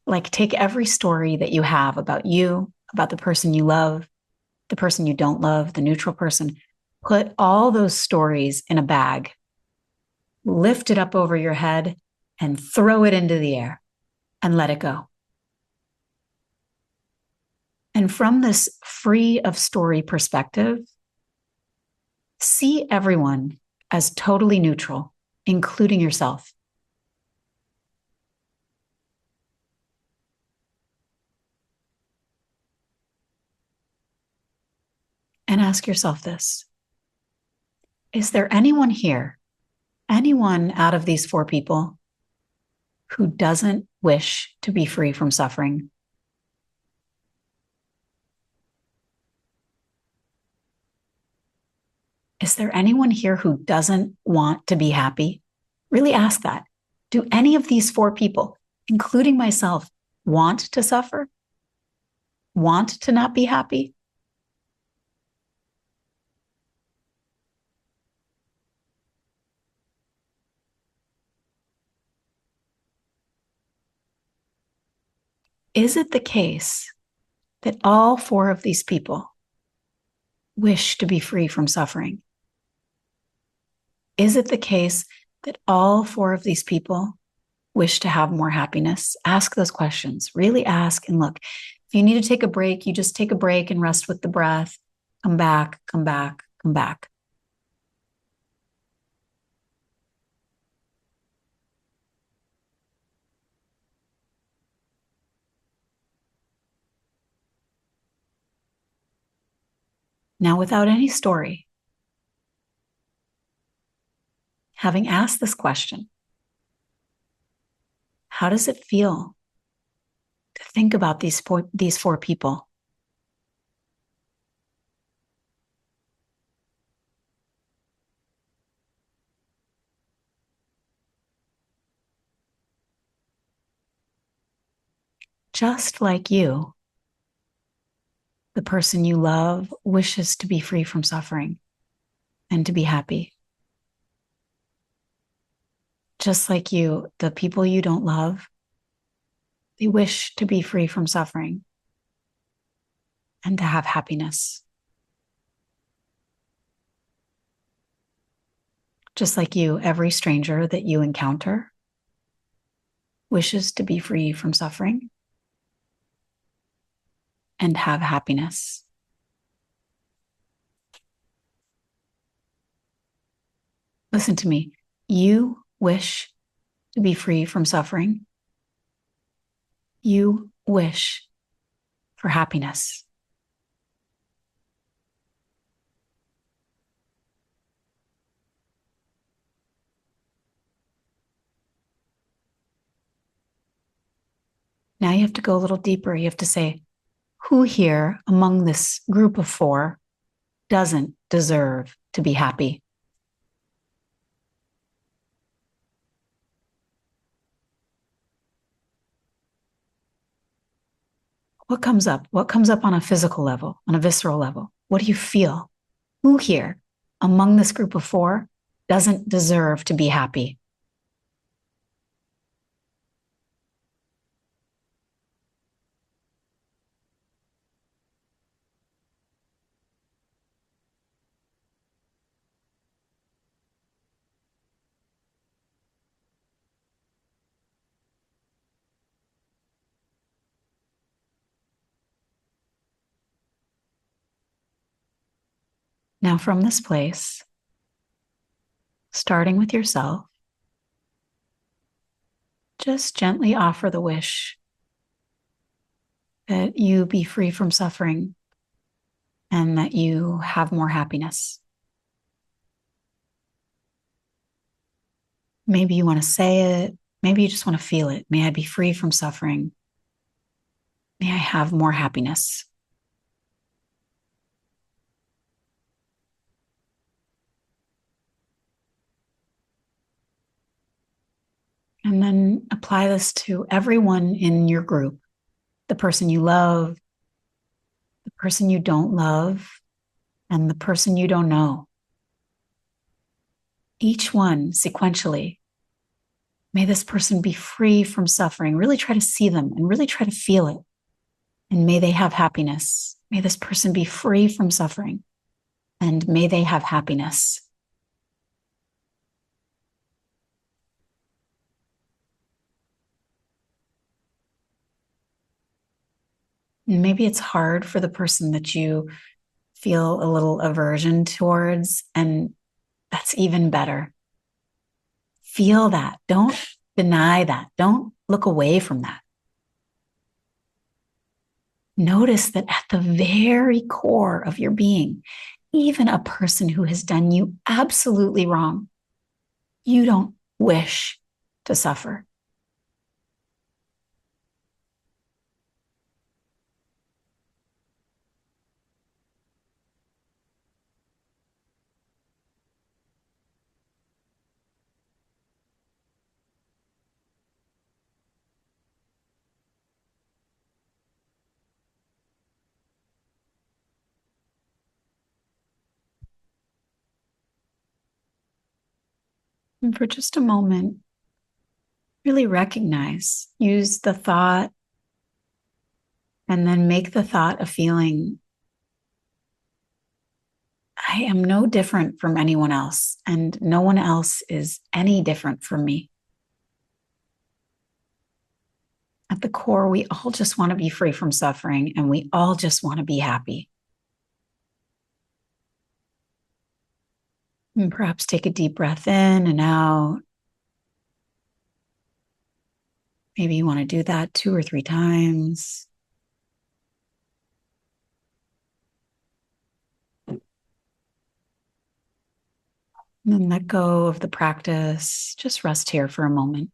Like take every story that you have about you, about the person you love, the person you don't love, the neutral person. Put all those stories in a bag, lift it up over your head, and throw it into the air and let it go. And from this free of story perspective, see everyone as totally neutral, including yourself. And ask yourself this: is there anyone here, anyone out of these four people, who doesn't wish to be free from suffering? Is there anyone here who doesn't want to be happy? Really ask that. Do any of these four people, including myself, want to suffer? Want to not be happy? Is it the case that all four of these people wish to be free from suffering? Is it the case that all four of these people wish to have more happiness? Ask those questions. Really ask and look. If you need to take a break, you just take a break and rest with the breath. Come back, come back, come back. Now, without any story, having asked this question, how does it feel to think about these four people? Just like you, the person you love wishes to be free from suffering and to be happy. Just like you, the people you don't love, they wish to be free from suffering and to have happiness. Just like you, every stranger that you encounter wishes to be free from suffering and have happiness. Listen to me. You wish to be free from suffering. You wish for happiness. Now you have to go a little deeper. You have to say, who here among this group of four doesn't deserve to be happy? What comes up? What comes up on a physical level, on a visceral level? What do you feel? Who here among this group of four doesn't deserve to be happy? Now, from this place, starting with yourself, just gently offer the wish that you be free from suffering and that you have more happiness. Maybe you want to say it. Maybe you just want to feel it. May I be free from suffering. May I have more happiness. And then apply this to everyone in your group, the person you love, the person you don't love, and the person you don't know. Each one sequentially. May this person be free from suffering. Really try to see them and really try to feel it. And may they have happiness. May this person be free from suffering. And may they have happiness. And maybe it's hard for the person that you feel a little aversion towards, and that's even better. Feel that. Don't deny that. Don't look away from that. Notice that at the very core of your being, even a person who has done you absolutely wrong, you don't wish to suffer. And for just a moment, really recognize, use the thought, and then make the thought a feeling. I am no different from anyone else, and no one else is any different from me. At the core, we all just want to be free from suffering, and we all just want to be happy. And perhaps take a deep breath in and out. Maybe you want to do that 2 or 3 times. And then let go of the practice. Just rest here for a moment.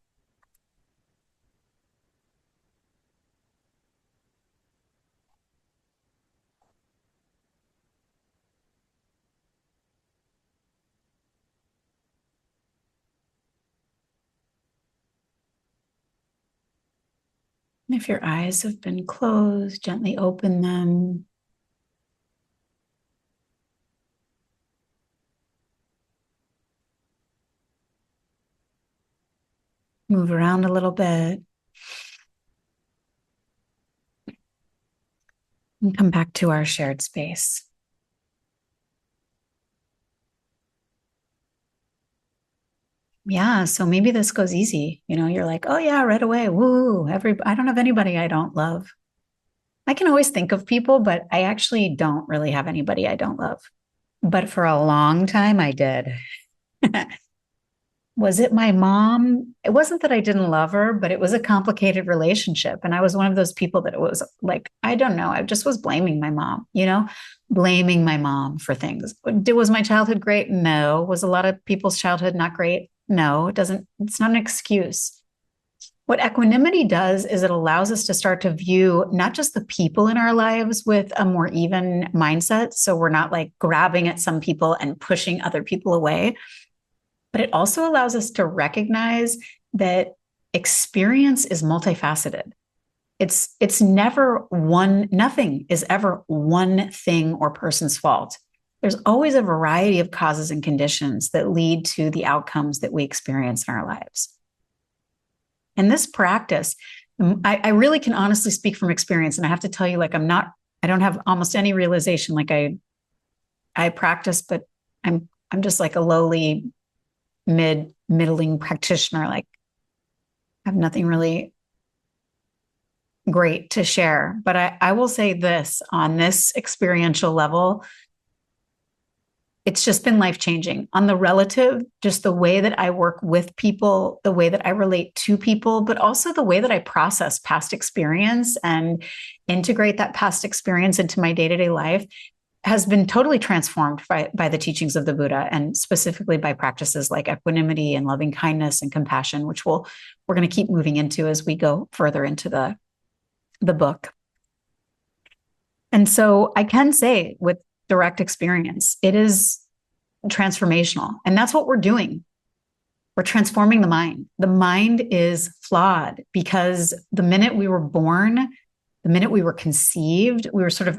And if your eyes have been closed, gently open them. Move around a little bit. And come back to our shared space. Yeah, so maybe this goes easy. You're like, oh yeah, right away. Woo, I don't have anybody I don't love. I can always think of people, but I actually don't really have anybody I don't love. But for a long time, I did. Was it my mom? It wasn't that I didn't love her, but it was a complicated relationship. And I was one of those people that it was like, I don't know. I just was blaming my mom, blaming my mom for things. Was my childhood great? No. Was a lot of people's childhood not great? No, it's not an excuse. What equanimity does is it allows us to start to view not just the people in our lives with a more even mindset. So we're not like grabbing at some people and pushing other people away. But it also allows us to recognize that experience is multifaceted. It's never one, nothing is ever one thing or person's fault. There's always a variety of causes and conditions that lead to the outcomes that we experience in our lives. And this practice, I really can honestly speak from experience. And I have to tell you, like, I don't have almost any realization. Like I practice, but I'm just like a lowly middling practitioner. Like I have nothing really great to share. But I will say this on this experiential level, it's just been life-changing. On the relative, just the way that I work with people, the way that I relate to people, but also the way that I process past experience and integrate that past experience into my day-to-day life has been totally transformed by the teachings of the Buddha, and specifically by practices like equanimity and loving kindness and compassion, which we're going to keep moving into as we go further into the book. And so I can say with direct experience, it is transformational. And that's what we're doing. We're transforming the mind. The mind is flawed because the minute we were born, the minute we were conceived, we were sort of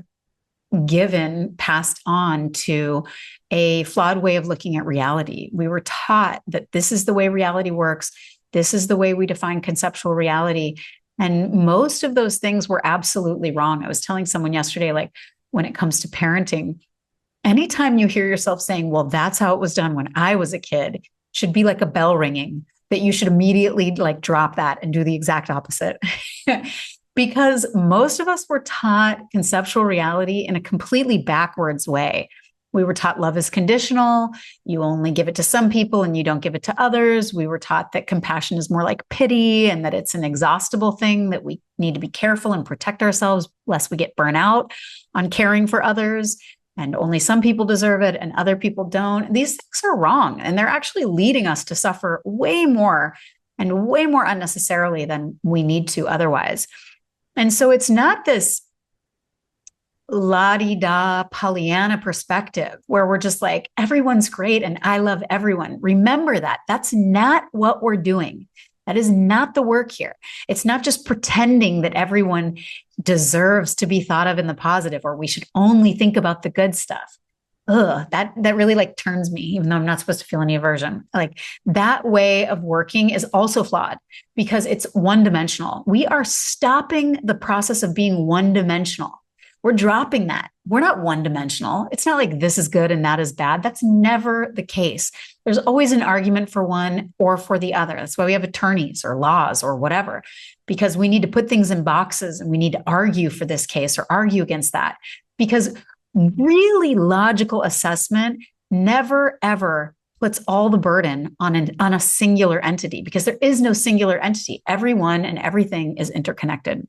passed on to a flawed way of looking at reality. We were taught that this is the way reality works. This is the way we define conceptual reality. And most of those things were absolutely wrong. I was telling someone yesterday, like when it comes to parenting, anytime you hear yourself saying, well, that's how it was done when I was a kid, should be like a bell ringing that you should immediately like drop that and do the exact opposite. Because most of us were taught conceptual reality in a completely backwards way. We were taught love is conditional. You only give it to some people and you don't give it to others. We were taught that compassion is more like pity and that it's an exhaustible thing, that we need to be careful and protect ourselves lest we get burnt out on caring for others. And only some people deserve it and other people don't. These things are wrong. And they're actually leading us to suffer way more and way more unnecessarily than we need to otherwise. And so it's not this la-di-da Pollyanna perspective where we're just like, everyone's great and I love everyone. Remember that. That's not what we're doing. That is not the work here. It's not just pretending that everyone deserves to be thought of in the positive, or we should only think about the good stuff. That really like turns me, even though I'm not supposed to feel any aversion. Like that way of working is also flawed because it's one-dimensional. We are stopping the process of being one-dimensional. We're dropping that. We're not one-dimensional. It's not like this is good and that is bad. That's never the case. There's always an argument for one or for the other. That's why we have attorneys or laws or whatever, because we need to put things in boxes and we need to argue for this case or argue against that. Because really logical assessment never, ever puts all the burden on a singular entity, because there is no singular entity. Everyone and everything is interconnected.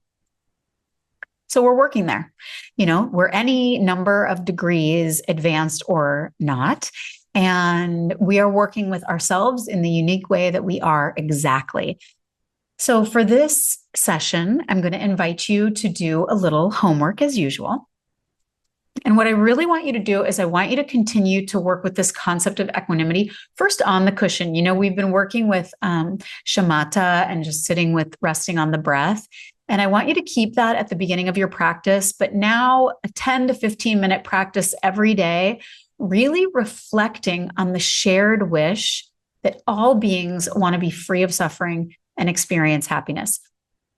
So we're working there. We're any number of degrees advanced or not. And we are working with ourselves in the unique way that we are exactly. So for this session, I'm going to invite you to do a little homework as usual. And what I really want you to do is I want you to continue to work with this concept of equanimity first on the cushion. We've been working with shamatha and just sitting with resting on the breath. And I want you to keep that at the beginning of your practice, but now a 10 to 15 minute practice every day, really reflecting on the shared wish that all beings want to be free of suffering and experience happiness.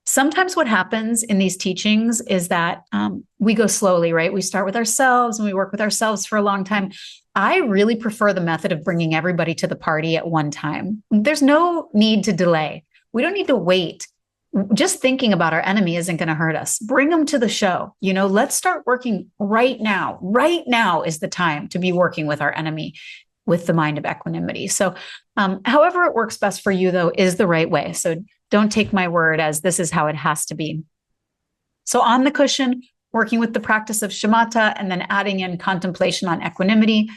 Sometimes what happens in these teachings is that we go slowly, right? We start with ourselves and we work with ourselves for a long time. I really prefer the method of bringing everybody to the party at one time. There's no need to delay. We don't need to wait. Just thinking about our enemy isn't going to hurt us. Bring them to the show. Let's start working right now. Right now is the time to be working with our enemy with the mind of equanimity. So however it works best for you, though, is the right way. So don't take my word as this is how it has to be. So on the cushion, working with the practice of shamatha and then adding in contemplation on equanimity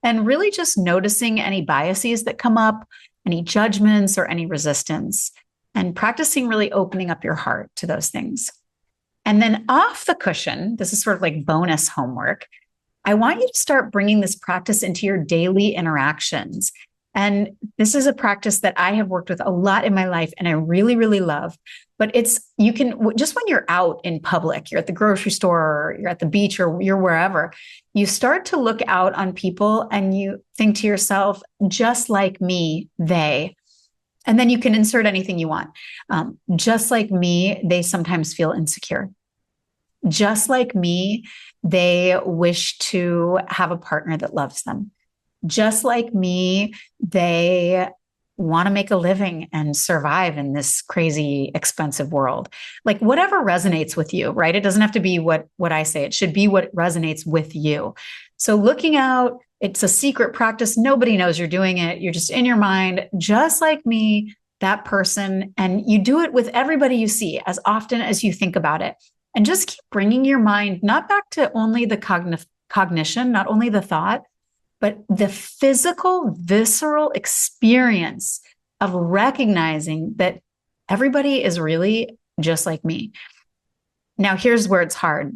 and really just noticing any biases that come up, any judgments or any resistance, and practicing really opening up your heart to those things. And then off the cushion, this is sort of like bonus homework. I want you to start bringing this practice into your daily interactions And this is a practice that I have worked with a lot in my life and I really, really love. But you can, just when you're out in public, you're at the grocery store, or you're at the beach, or you're wherever, you start to look out on people and you think to yourself, just like me, they. And then you can insert anything you want. Just like me, they sometimes feel insecure. Just like me, they wish to have a partner that loves them. Just like me, they want to make a living and survive in this crazy, expensive world. Like whatever resonates with you, right? It doesn't have to be what I say. It should be what resonates with you. So looking out, it's a secret practice. Nobody knows you're doing it. You're just in your mind, just like me, that person. And you do it with everybody you see as often as you think about it. And just keep bringing your mind not back to only the cognition, not only the thought, but the physical, visceral experience of recognizing that everybody is really just like me. Now, here's where it's hard.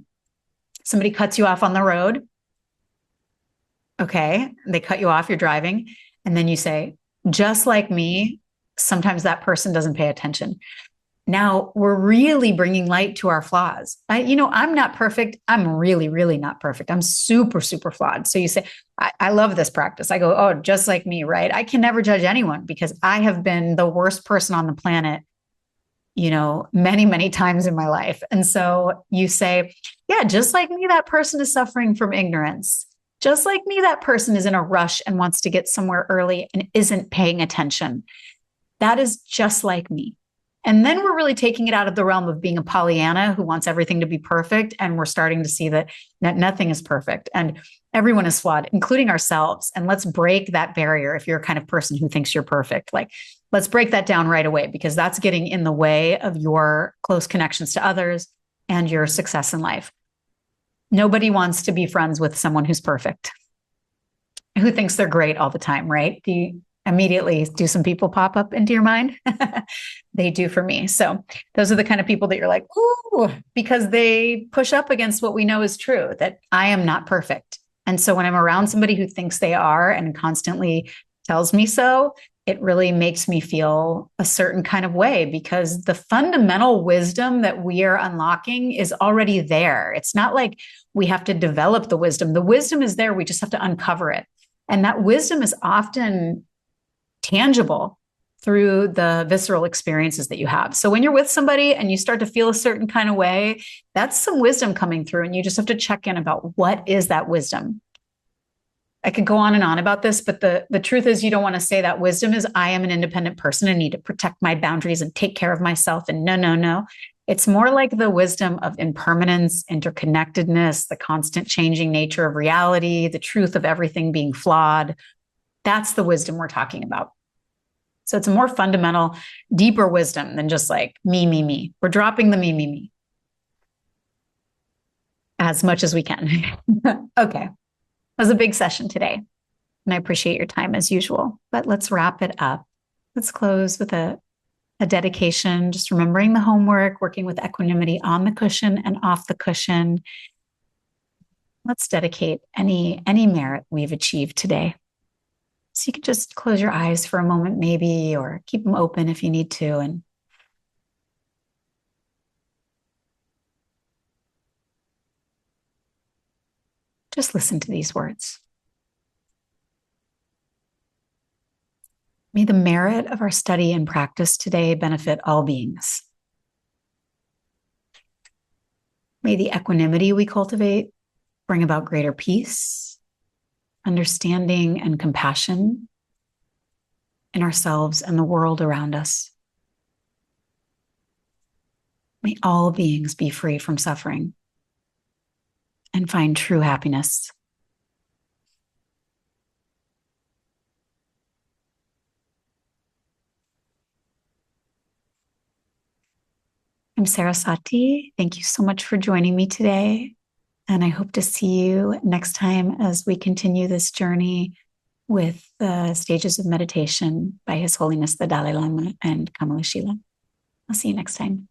Somebody cuts you off on the road. Okay, they cut you off, you're driving, and then you say, just like me, sometimes that person doesn't pay attention. Now we're really bringing light to our flaws. I'm not perfect. I'm really, really not perfect. I'm super, super flawed. So you say, I love this practice. I go, oh, just like me, right? I can never judge anyone because I have been the worst person on the planet, many, many times in my life. And so you say, yeah, just like me, that person is suffering from ignorance. Just like me, that person is in a rush and wants to get somewhere early and isn't paying attention. That is just like me. And then we're really taking it out of the realm of being a Pollyanna who wants everything to be perfect. And we're starting to see that nothing is perfect and everyone is flawed, including ourselves. And let's break that barrier. If you're a kind of person who thinks you're perfect, let's break that down right away, because that's getting in the way of your close connections to others and your success in life. Nobody wants to be friends with someone who's perfect, who thinks they're great all the time, right? Immediately, do some people pop up into your mind? They do for me. So those are the kind of people that you're like, ooh, because they push up against what we know is true, that I am not perfect. And so when I'm around somebody who thinks they are and constantly tells me so, it really makes me feel a certain kind of way, because the fundamental wisdom that we are unlocking is already there. It's not like we have to develop the wisdom. The wisdom is there. We just have to uncover it. And that wisdom is often tangible through the visceral experiences that you have. So when you're with somebody and you start to feel a certain kind of way, that's some wisdom coming through. And you just have to check in about what is that wisdom. I could go on and on about this, but the truth is you don't want to say that wisdom is I am an independent person and need to protect my boundaries and take care of myself. And no. It's more like the wisdom of impermanence, interconnectedness, the constant changing nature of reality, the truth of everything being flawed. That's the wisdom we're talking about. So it's a more fundamental, deeper wisdom than just like me. We're dropping the me as much as we can. Okay. It was a big session today, and I appreciate your time as usual, but let's wrap it up. Let's close with a dedication, just remembering the homework, working with equanimity on the cushion and off the cushion. Let's dedicate any merit we've achieved today. So you can just close your eyes for a moment, maybe, or keep them open if you need to. And just listen to these words. May the merit of our study and practice today benefit all beings. May the equanimity we cultivate bring about greater peace, understanding, and compassion in ourselves and the world around us. May all beings be free from suffering and find true happiness. I'm Sarah Sati. Thank you so much for joining me today. And I hope to see you next time as we continue this journey with the stages of meditation by His Holiness the Dalai Lama and Kamalashila. I'll see you next time.